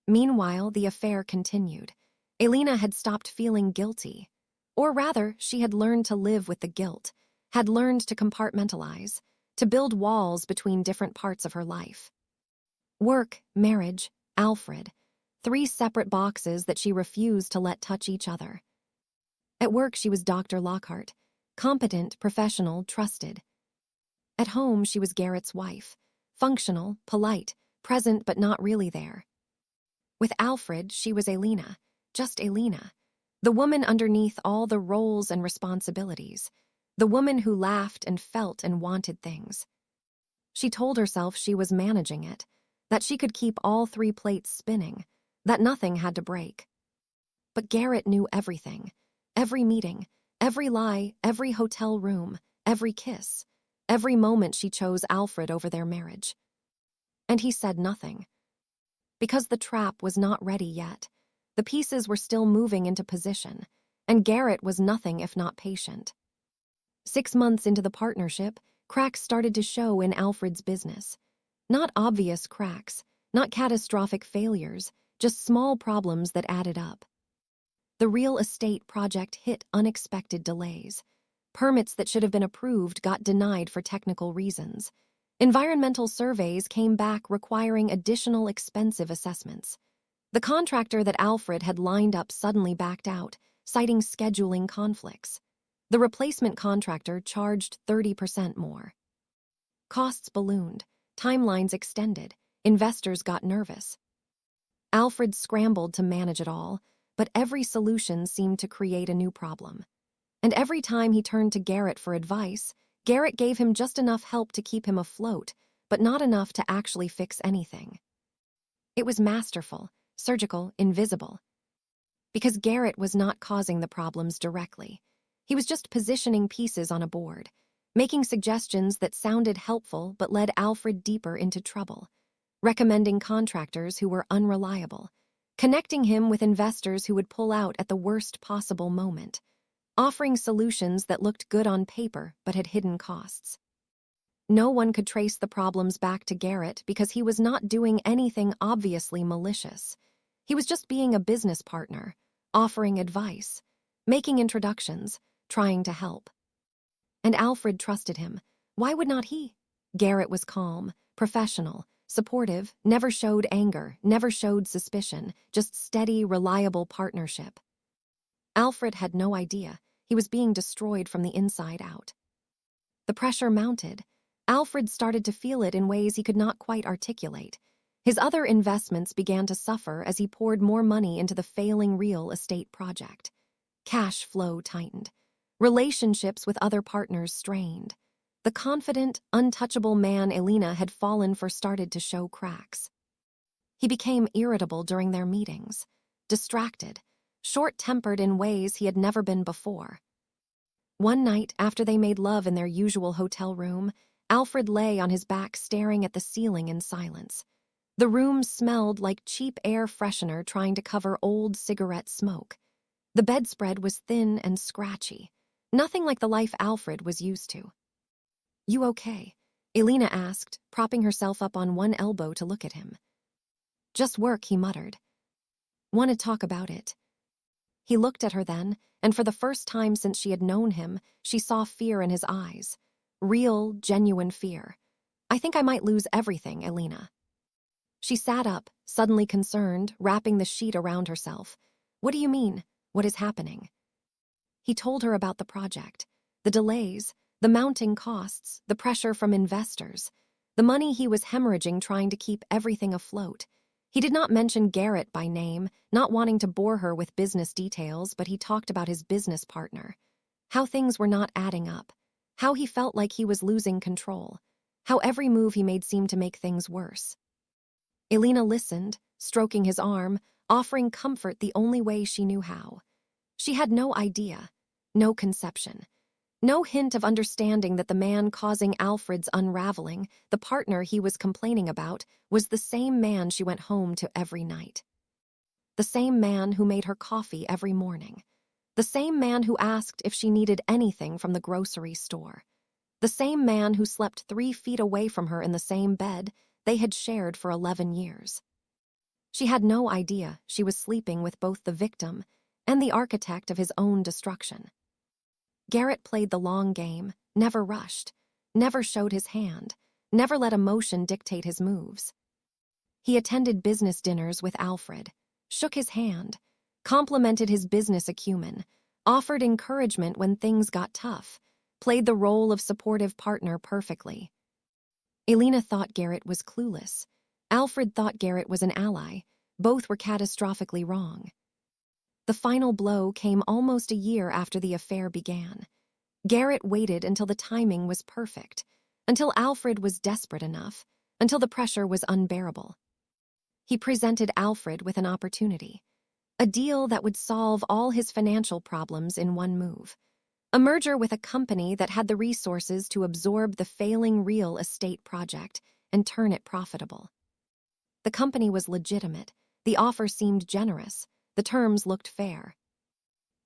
A: Meanwhile, the affair continued. Alina had stopped feeling guilty. Or rather, she had learned to live with the guilt, had learned to compartmentalize, to build walls between different parts of her life. Work, marriage, Alfred. 3 separate boxes that she refused to let touch each other. At work, she was Dr. Lockhart, competent, professional, trusted. At home, she was Garrett's wife, functional, polite, present but not really there. With Alfred, she was Alina, just Alina, the woman underneath all the roles and responsibilities, the woman who laughed and felt and wanted things. She told herself she was managing it, that she could keep all 3 plates spinning, that nothing had to break. But Garrett knew everything, every meeting, every lie, every hotel room, every kiss, every moment she chose Alfred over their marriage. And he said nothing. Because the trap was not ready yet. The pieces were still moving into position, and Garrett was nothing if not patient. 6 months into the partnership, cracks started to show in Alfred's business. Not obvious cracks, not catastrophic failures, just small problems that added up. The real estate project hit unexpected delays. Permits that should have been approved got denied for technical reasons. Environmental surveys came back requiring additional expensive assessments. The contractor that Alfred had lined up suddenly backed out, citing scheduling conflicts. The replacement contractor charged 30% more. Costs ballooned, timelines extended, investors got nervous. Alfred scrambled to manage it all, but every solution seemed to create a new problem. And every time he turned to Garrett for advice, Garrett gave him just enough help to keep him afloat, but not enough to actually fix anything. It was masterful, surgical, invisible. Because Garrett was not causing the problems directly. He was just positioning pieces on a board, making suggestions that sounded helpful but led Alfred deeper into trouble, recommending contractors who were unreliable, connecting him with investors who would pull out at the worst possible moment, offering solutions that looked good on paper but had hidden costs. No one could trace the problems back to Garrett because he was not doing anything obviously malicious. He was just being a business partner, offering advice, making introductions, trying to help. And Alfred trusted him. Why would not he? Garrett was calm, professional, supportive, never showed anger, never showed suspicion, just steady, reliable partnership. Alfred had no idea. He was being destroyed from the inside out. The pressure mounted. Alfred started to feel it in ways he could not quite articulate. His other investments began to suffer as he poured more money into the failing real estate project. Cash flow tightened. Relationships with other partners strained. The confident, untouchable man Alina had fallen for started to show cracks. He became irritable during their meetings, distracted, short-tempered in ways he had never been before. One night, after they made love in their usual hotel room, Alfred lay on his back staring at the ceiling in silence. The room smelled like cheap air freshener trying to cover old cigarette smoke. The bedspread was thin and scratchy, nothing like the life Alfred was used to. "You okay?" Alina asked, propping herself up on one elbow to look at him. "Just work," he muttered. "Want to talk about it?" He looked at her then, and for the first time since she had known him, she saw fear in his eyes. Real, genuine fear. "I think I might lose everything, Alina." She sat up, suddenly concerned, wrapping the sheet around herself. "What do you mean? What is happening?" He told her about the project, the delays, the mounting costs, the pressure from investors, the money he was hemorrhaging trying to keep everything afloat. He did not mention Garrett by name, not wanting to bore her with business details, but he talked about his business partner, how things were not adding up, how he felt like he was losing control, how every move he made seemed to make things worse. Alina listened, stroking his arm, offering comfort the only way she knew how. She had no idea, no conception, no hint of understanding that the man causing Alfred's unraveling, the partner he was complaining about, was the same man she went home to every night. The same man who made her coffee every morning. The same man who asked if she needed anything from the grocery store. The same man who slept 3 feet away from her in the same bed they had shared for 11 years. She had no idea she was sleeping with both the victim and the architect of his own destruction. Garrett played the long game, never rushed, never showed his hand, never let emotion dictate his moves. He attended business dinners with Alfred, shook his hand, complimented his business acumen, offered encouragement when things got tough, played the role of supportive partner perfectly. Alina thought Garrett was clueless. Alfred thought Garrett was an ally. Both were catastrophically wrong. The final blow came almost a year after the affair began. Garrett waited until the timing was perfect, until Alfred was desperate enough, until the pressure was unbearable. He presented Alfred with an opportunity, a deal that would solve all his financial problems in one move. A merger with a company that had the resources to absorb the failing real estate project and turn it profitable. The company was legitimate. The offer seemed generous. The terms looked fair.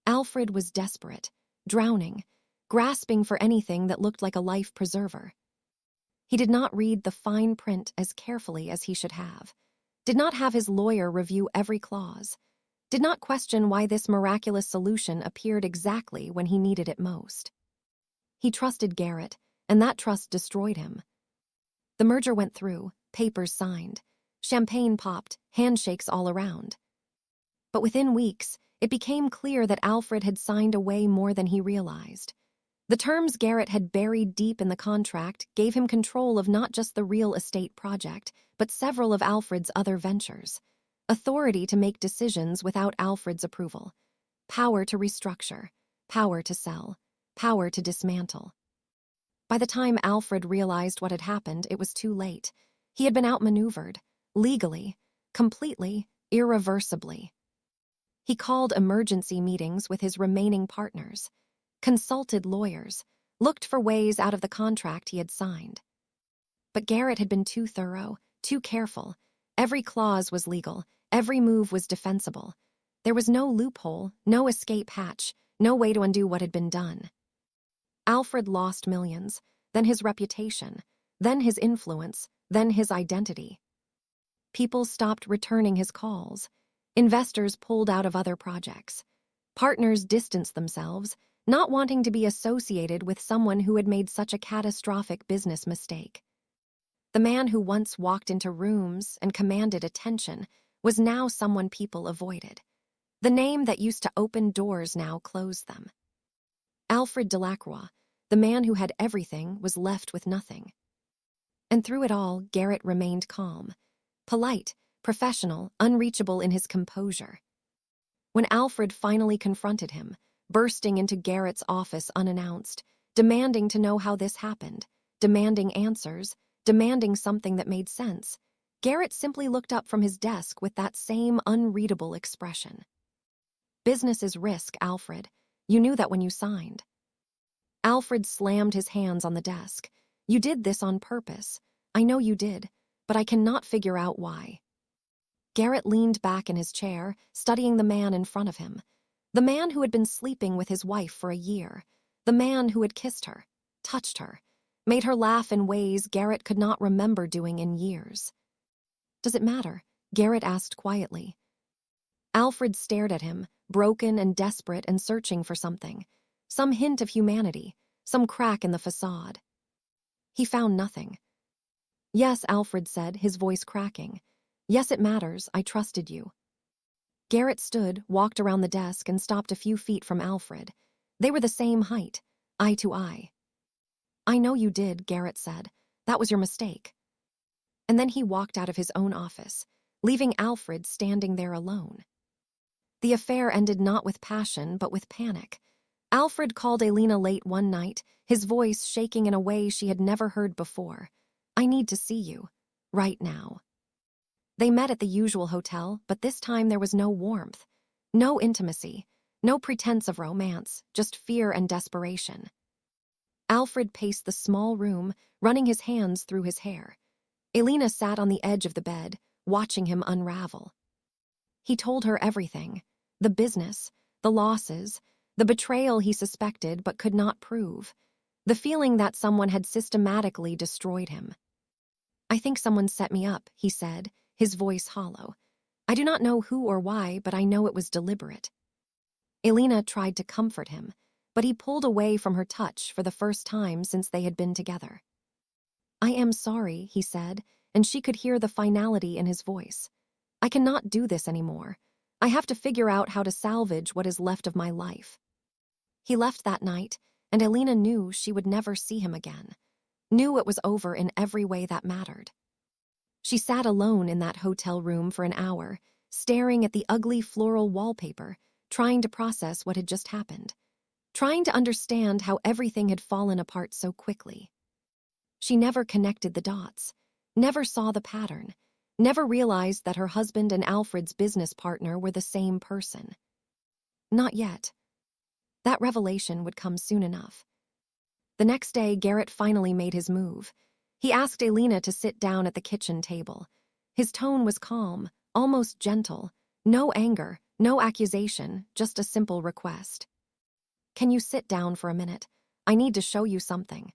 A: Alfred was desperate, drowning, grasping for anything that looked like a life preserver. He did not read the fine print as carefully as he should have, did not have his lawyer review every clause, did not question why this miraculous solution appeared exactly when he needed it most. He trusted Garrett, and that trust destroyed him. The merger went through, papers signed, champagne popped, handshakes all around. But within weeks, it became clear that Alfred had signed away more than he realized. The terms Garrett had buried deep in the contract gave him control of not just the real estate project, but several of Alfred's other ventures. Authority to make decisions without Alfred's approval. Power to restructure. Power to sell. Power to dismantle. By the time Alfred realized what had happened, it was too late. He had been outmaneuvered. Legally. Completely. Irreversibly. He called emergency meetings with his remaining partners, consulted lawyers, looked for ways out of the contract he had signed. But Garrett had been too thorough, too careful. Every clause was legal, every move was defensible. There was no loophole, no escape hatch, no way to undo what had been done. Alfred lost millions, then his reputation, then his influence, then his identity. People stopped returning his calls. Investors pulled out of other projects. Partners distanced themselves, not wanting to be associated with someone who had made such a catastrophic business mistake. The man who once walked into rooms and commanded attention was now someone people avoided. The name that used to open doors now closed them. Alfred Delacroix, the man who had everything, was left with nothing. And through it all, Garrett remained calm, polite, professional, unreachable in his composure. When Alfred finally confronted him, bursting into Garrett's office unannounced, demanding to know how this happened, demanding answers, demanding something that made sense, Garrett simply looked up from his desk with that same unreadable expression. Business is risk, Alfred. You knew that when you signed. Alfred slammed his hands on the desk. You did this on purpose. I know you did, but I cannot figure out why. Garrett leaned back in his chair, studying the man in front of him. The man who had been sleeping with his wife for a year. The man who had kissed her, touched her, made her laugh in ways Garrett could not remember doing in years. Does it matter? Garrett asked quietly. Alfred stared at him, broken and desperate and searching for something. Some hint of humanity, some crack in the facade. He found nothing. Yes, Alfred said, his voice cracking. Yes, it matters. I trusted you. Garrett stood, walked around the desk, and stopped a few feet from Alfred. They were the same height, eye to eye. I know you did, Garrett said. That was your mistake. And then he walked out of his own office, leaving Alfred standing there alone. The affair ended not with passion, but with panic. Alfred called Alina late one night, his voice shaking in a way she had never heard before. I need to see you. Right now. They met at the usual hotel, but this time there was no warmth, no intimacy, no pretense of romance, just fear and desperation. Alfred paced the small room, running his hands through his hair. Alina sat on the edge of the bed, watching him unravel. He told her everything, the business, the losses, the betrayal he suspected but could not prove, the feeling that someone had systematically destroyed him. I think someone set me up, he said, his voice hollow. I do not know who or why, but I know it was deliberate. Alina tried to comfort him, but he pulled away from her touch for the first time since they had been together. I am sorry, he said, and she could hear the finality in his voice. I cannot do this anymore. I have to figure out how to salvage what is left of my life. He left that night, and Alina knew she would never see him again, knew it was over in every way that mattered. She sat alone in that hotel room for an hour, staring at the ugly floral wallpaper, trying to process what had just happened, trying to understand how everything had fallen apart so quickly. She never connected the dots, never saw the pattern, never realized that her husband and Alfred's business partner were the same person. Not yet. That revelation would come soon enough. The next day, Garrett finally made his move. He asked Alina to sit down at the kitchen table. His tone was calm, almost gentle. No anger, no accusation, just a simple request. "Can you sit down for a minute? I need to show you something."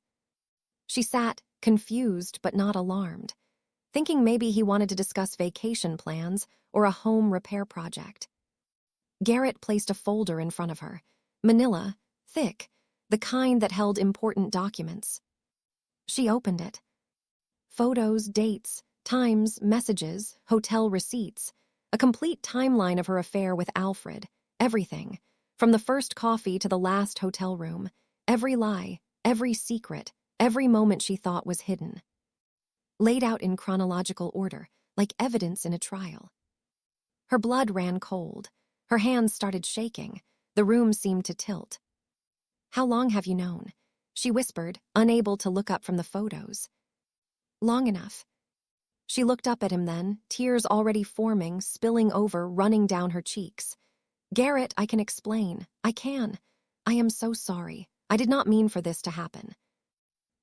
A: She sat, confused but not alarmed, thinking maybe he wanted to discuss vacation plans or a home repair project. Garrett placed a folder in front of her, manila, thick, the kind that held important documents. She opened it. Photos, dates, times, messages, hotel receipts, a complete timeline of her affair with Alfred, everything, from the first coffee to the last hotel room, every lie, every secret, every moment she thought was hidden. Laid out in chronological order, like evidence in a trial. Her blood ran cold. Her hands started shaking. The room seemed to tilt. "How long have you known?" she whispered, unable to look up from the photos. "Long enough." She looked up at him then, tears already forming, spilling over, running down her cheeks. "Garrett, I can explain. I can. I am so sorry. I did not mean for this to happen."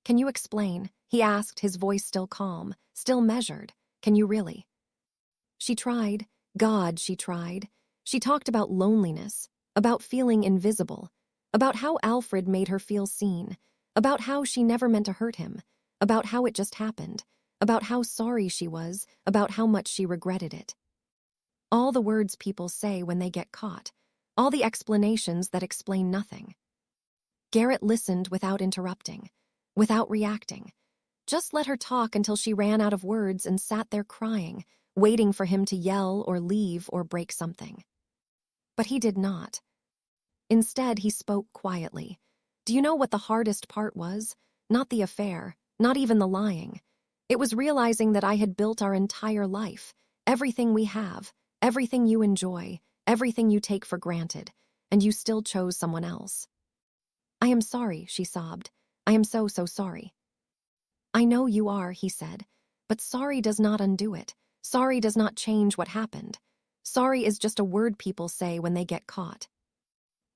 A: "Can you explain?" he asked, his voice still calm, still measured. "Can you really?" She tried. God, she tried. She talked about loneliness, about feeling invisible, about how Alfred made her feel seen, about how she never meant to hurt him, about how it just happened, about how sorry she was, about how much she regretted it. All the words people say when they get caught, all the explanations that explain nothing. Garrett listened without interrupting, without reacting. Just let her talk until she ran out of words and sat there crying, waiting for him to yell or leave or break something. But he did not. Instead, he spoke quietly. "Do you know what the hardest part was? Not the affair, not even the lying. It was realizing that I had built our entire life, everything we have, everything you enjoy, everything you take for granted, and you still chose someone else." "I am sorry," she sobbed. "I am so, so sorry." "I know you are," he said, "but sorry does not undo it. Sorry does not change what happened. Sorry is just a word people say when they get caught."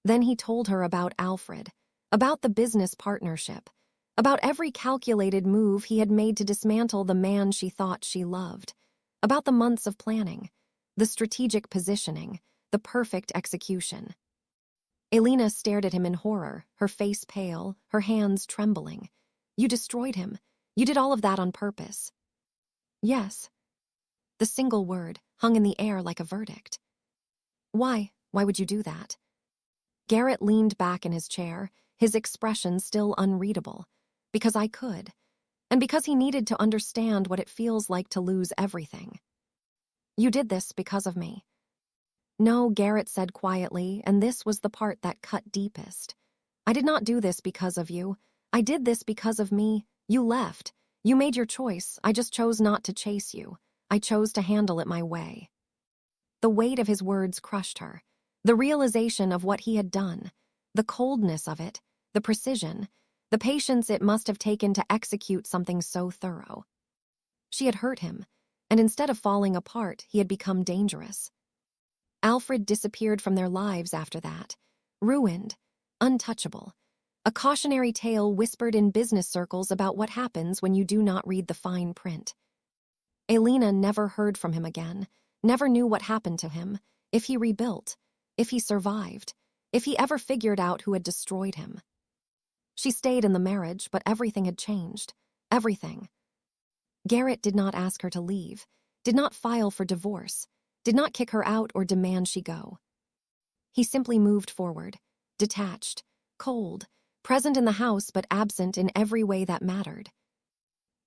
A: Then he told her about Alfred, about the business partnership, about every calculated move he had made to dismantle the man she thought she loved, about the months of planning, the strategic positioning, the perfect execution. Alina stared at him in horror, her face pale, her hands trembling. "You destroyed him. You did all of that on purpose." "Yes." The single word hung in the air like a verdict. "Why? Why would you do that?" Garrett leaned back in his chair, his expression still unreadable. "Because I could. And because he needed to understand what it feels like to lose everything." "You did this because of me." "No," Garrett said quietly, and this was the part that cut deepest. "I did not do this because of you. I did this because of me. You left. You made your choice. I just chose not to chase you. I chose to handle it my way." The weight of his words crushed her. The realization of what he had done, the coldness of it, the precision, the patience it must have taken to execute something so thorough. She had hurt him, and instead of falling apart, he had become dangerous. Alfred disappeared from their lives after that, ruined, untouchable. A cautionary tale whispered in business circles about what happens when you do not read the fine print. Alina never heard from him again, never knew what happened to him, if he rebuilt, if he survived, if he ever figured out who had destroyed him. She stayed in the marriage, but everything had changed. Everything. Garrett did not ask her to leave, did not file for divorce, did not kick her out or demand she go. He simply moved forward, detached, cold, present in the house but absent in every way that mattered.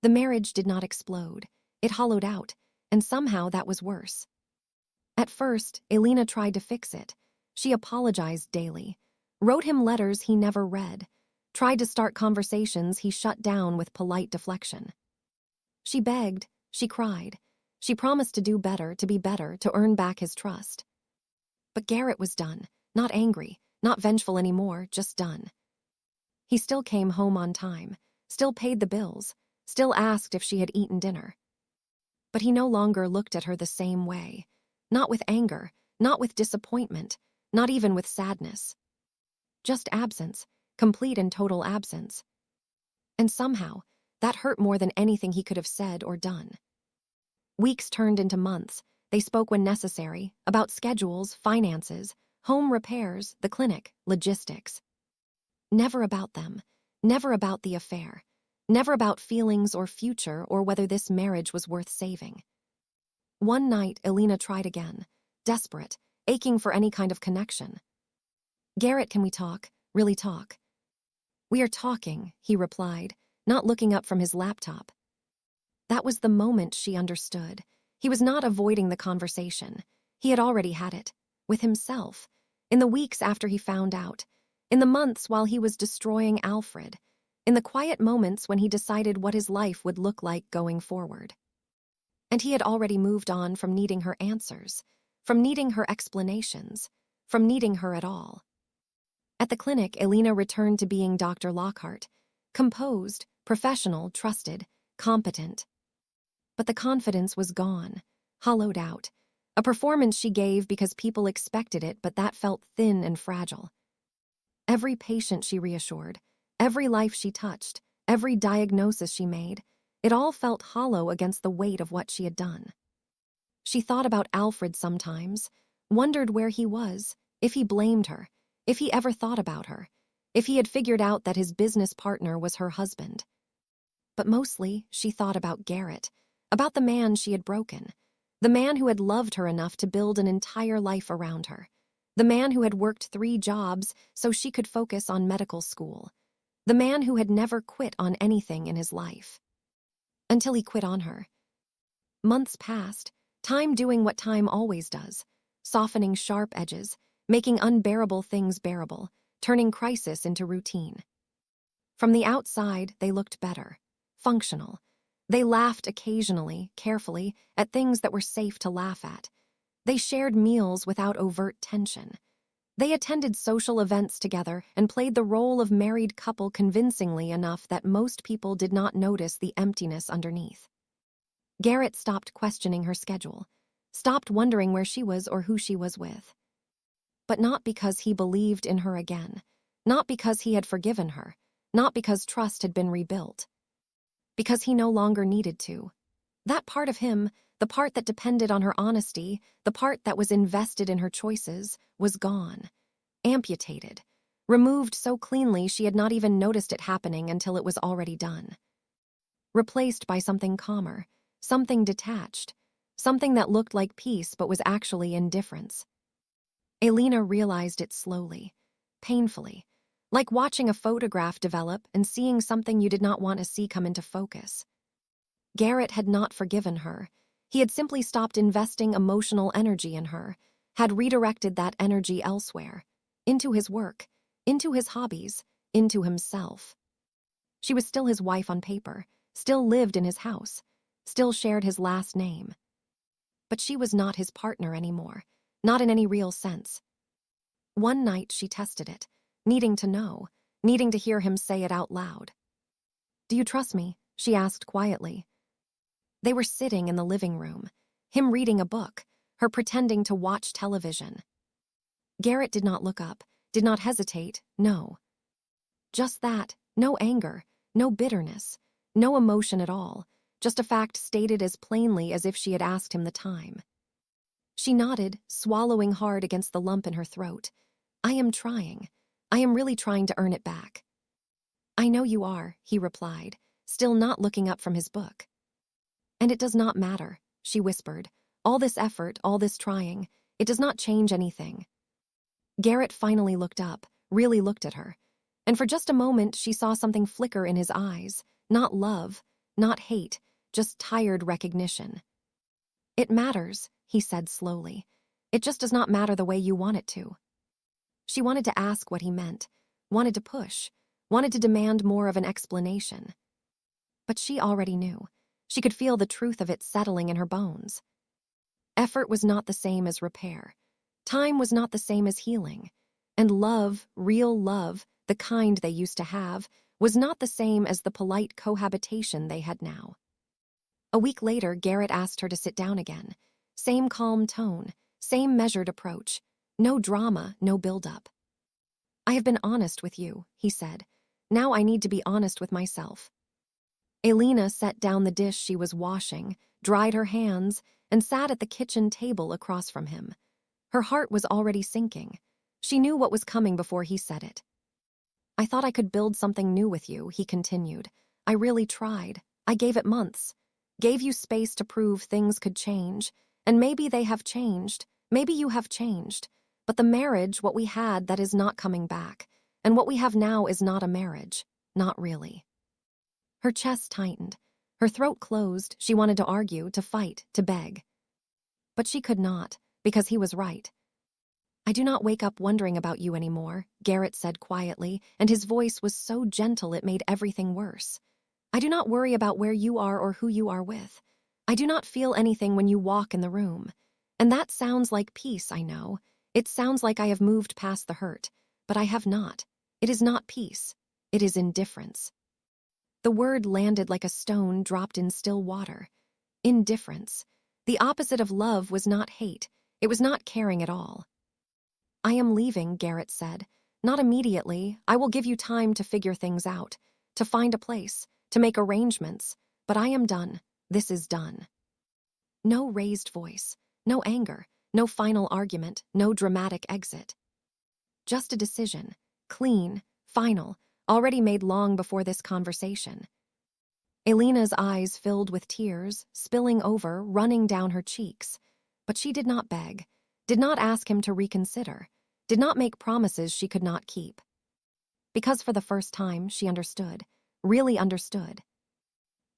A: The marriage did not explode. It hollowed out, and somehow that was worse. At first, Alina tried to fix it. She apologized daily, wrote him letters he never read, tried to start conversations he shut down with polite deflection. She begged, she cried, she promised to do better, to be better, to earn back his trust. But Garrett was done, not angry, not vengeful anymore, just done. He still came home on time, still paid the bills, still asked if she had eaten dinner. But he no longer looked at her the same way, not with anger, not with disappointment, not even with sadness. Just absence, complete and total absence. And somehow, that hurt more than anything he could have said or done. Weeks turned into months. They spoke when necessary, about schedules, finances, home repairs, the clinic, logistics. Never about them. Never about the affair. Never about feelings or future or whether this marriage was worth saving. One night, Alina tried again, desperate, aching for any kind of connection. "Garrett, can we talk? Really talk?" "We are talking," he replied, not looking up from his laptop. That was the moment she understood. He was not avoiding the conversation. He had already had it. With himself. In the weeks after he found out. In the months while he was destroying Alfred. In the quiet moments when he decided what his life would look like going forward. And he had already moved on from needing her answers, from needing her explanations, from needing her at all. At the clinic, Alina returned to being Dr. Lockhart, composed, professional, trusted, competent. But the confidence was gone, hollowed out. A performance she gave because people expected it, but that felt thin and fragile. Every patient she reassured, every life she touched, every diagnosis she made, it all felt hollow against the weight of what she had done. She thought about Alfred sometimes, wondered where he was, if he blamed her, if he ever thought about her, if he had figured out that his business partner was her husband. But mostly, she thought about Garrett, about the man she had broken, the man who had loved her enough to build an entire life around her, the man who had worked 3 jobs so she could focus on medical school, the man who had never quit on anything in his life. Until he quit on her. Months passed, time doing what time always does, softening sharp edges, making unbearable things bearable, turning crisis into routine. From the outside, they looked better, functional. They laughed occasionally, carefully, at things that were safe to laugh at. They shared meals without overt tension. They attended social events together and played the role of married couple convincingly enough that most people did not notice the emptiness underneath. Garrett stopped questioning her schedule, stopped wondering where she was or who she was with. But not because he believed in her again, not because he had forgiven her, not because trust had been rebuilt. Because he no longer needed to. That part of him, the part that depended on her honesty, the part that was invested in her choices, was gone. Amputated. Removed so cleanly she had not even noticed it happening until it was already done. Replaced by something calmer, something detached, something that looked like peace but was actually indifference. Alina realized it slowly, painfully. Like watching a photograph develop and seeing something you did not want to see come into focus. Garrett had not forgiven her. He had simply stopped investing emotional energy in her, had redirected that energy elsewhere, into his work, into his hobbies, into himself. She was still his wife on paper, still lived in his house, still shared his last name. But she was not his partner anymore, not in any real sense. One night she tested it, needing to know, needing to hear him say it out loud. "Do you trust me?" she asked quietly. They were sitting in the living room, him reading a book, her pretending to watch television. Garrett did not look up, did not hesitate, no. Just that, no anger, no bitterness, no emotion at all, just a fact stated as plainly as if she had asked him the time. She nodded, swallowing hard against the lump in her throat. "I am trying. I am really trying to earn it back." "I know you are," he replied, still not looking up from his book. "And it does not matter," she whispered. "All this effort, all this trying, it does not change anything." Garrett finally looked up, really looked at her. And for just a moment, she saw something flicker in his eyes. Not love, not hate, just tired recognition. "It matters," he said slowly. "It just does not matter the way you want it to." She wanted to ask what he meant, wanted to push, wanted to demand more of an explanation. But she already knew. She could feel the truth of it settling in her bones. Effort was not the same as repair. Time was not the same as healing. And love, real love, the kind they used to have, was not the same as the polite cohabitation they had now. A week later, Garrett asked her to sit down again. Same calm tone, same measured approach. No drama, no build-up. "I have been honest with you," he said. "Now I need to be honest with myself." Alina set down the dish she was washing, dried her hands, and sat at the kitchen table across from him. Her heart was already sinking. She knew what was coming before he said it. "I thought I could build something new with you," he continued. "I really tried. I gave it months. Gave you space to prove things could change. And maybe they have changed. Maybe you have changed. But the marriage, what we had, that is not coming back. And what we have now is not a marriage. Not really." Her chest tightened. Her throat closed. She wanted to argue, to fight, to beg. But she could not, because he was right. "I do not wake up wondering about you anymore," Garrett said quietly, and his voice was so gentle it made everything worse. "I do not worry about where you are or who you are with. I do not feel anything when you walk in the room. And that sounds like peace, I know. It sounds like I have moved past the hurt. But I have not. It is not peace. It is indifference." The word landed like a stone dropped in still water. Indifference. The opposite of love was not hate. It was not caring at all. "I am leaving," Garrett said. "Not immediately. I will give you time to figure things out, to find a place, to make arrangements. But I am done. This is done." No raised voice, no anger, no final argument, no dramatic exit. Just a decision, clean, final, already made long before this conversation. Alina's eyes filled with tears, spilling over, running down her cheeks. But she did not beg, did not ask him to reconsider, did not make promises she could not keep. Because for the first time, she understood, really understood.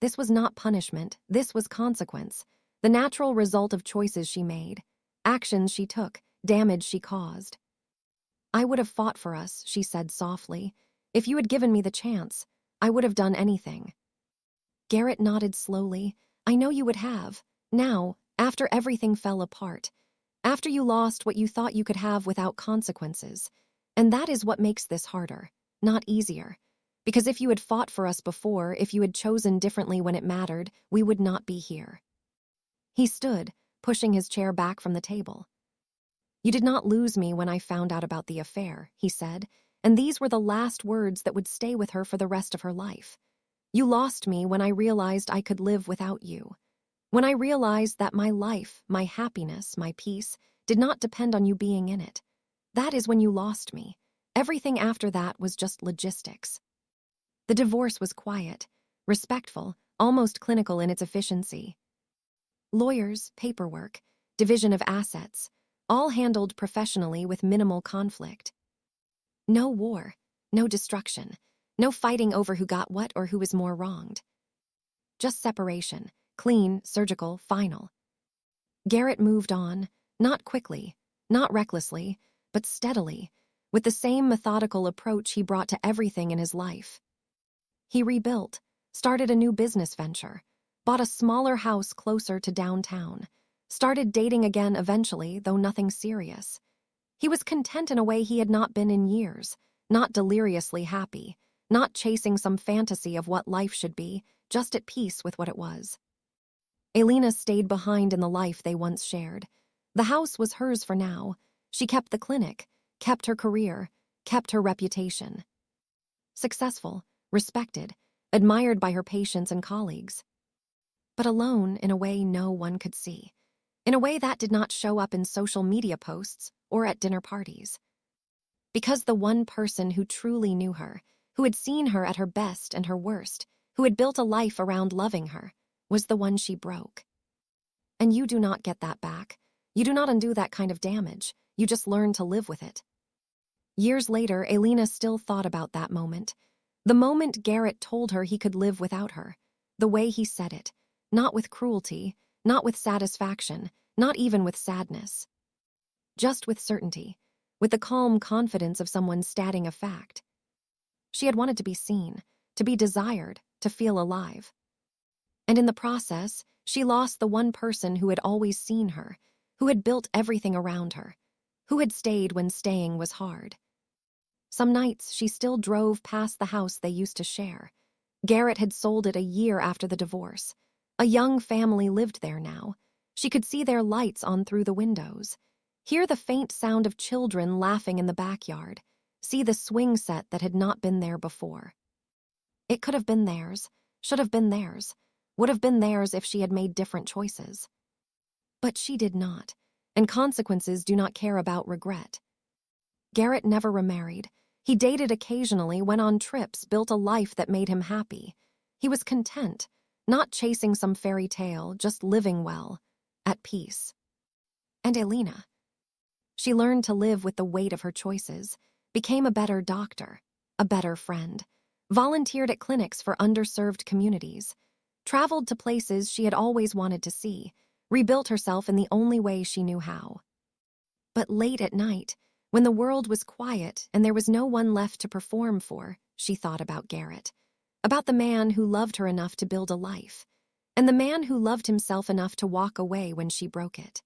A: This was not punishment, this was consequence, the natural result of choices she made, actions she took, damage she caused. "I would have fought for us," she said softly. "If you had given me the chance, I would have done anything." Garrett nodded slowly. "I know you would have. Now, after everything fell apart. After you lost what you thought you could have without consequences. And that is what makes this harder, not easier. Because if you had fought for us before, if you had chosen differently when it mattered, we would not be here." He stood, pushing his chair back from the table. "You did not lose me when I found out about the affair," he said, and these were the last words that would stay with her for the rest of her life. "You lost me when I realized I could live without you. When I realized that my life, my happiness, my peace, did not depend on you being in it. That is when you lost me. Everything after that was just logistics." The divorce was quiet, respectful, almost clinical in its efficiency. Lawyers, paperwork, division of assets, all handled professionally with minimal conflict. No war, no destruction, no fighting over who got what or who was more wronged. Just separation, clean, surgical, final. Garrett moved on, not quickly, not recklessly, but steadily, with the same methodical approach he brought to everything in his life. He rebuilt, started a new business venture, bought a smaller house closer to downtown, started dating again eventually, though nothing serious. He was content in a way he had not been in years, not deliriously happy, not chasing some fantasy of what life should be, just at peace with what it was. Alina stayed behind in the life they once shared. The house was hers for now. She kept the clinic, kept her career, kept her reputation. Successful, respected, admired by her patients and colleagues. But alone in a way no one could see. In a way that did not show up in social media posts or at dinner parties. Because the one person who truly knew her, who had seen her at her best and her worst, who had built a life around loving her, was the one she broke. And you do not get that back. You do not undo that kind of damage. You just learn to live with it. Years later, Alina still thought about that moment. The moment Garrett told her he could live without her. The way he said it. Not with cruelty, not with satisfaction, not even with sadness. Just with certainty, with the calm confidence of someone stating a fact. She had wanted to be seen, to be desired, to feel alive. And in the process, she lost the one person who had always seen her, who had built everything around her, who had stayed when staying was hard. Some nights she still drove past the house they used to share. Garrett had sold it a year after the divorce. A young family lived there now. She could see their lights on through the windows, hear the faint sound of children laughing in the backyard, see the swing set that had not been there before. It could have been theirs, should have been theirs, would have been theirs if she had made different choices. But she did not, and consequences do not care about regret. Garrett never remarried. He dated occasionally, went on trips, built a life that made him happy. He was content, not chasing some fairy tale, just living well, at peace. And Alina. She learned to live with the weight of her choices, became a better doctor, a better friend, volunteered at clinics for underserved communities, traveled to places she had always wanted to see, rebuilt herself in the only way she knew how. But late at night, when the world was quiet and there was no one left to perform for, she thought about Garrett, about the man who loved her enough to build a life, and the man who loved himself enough to walk away when she broke it.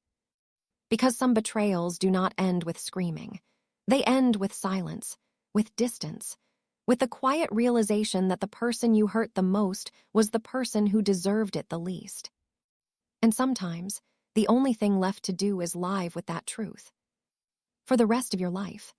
A: Because some betrayals do not end with screaming. They end with silence, with distance, with the quiet realization that the person you hurt the most was the person who deserved it the least. And sometimes, the only thing left to do is live with that truth. For the rest of your life.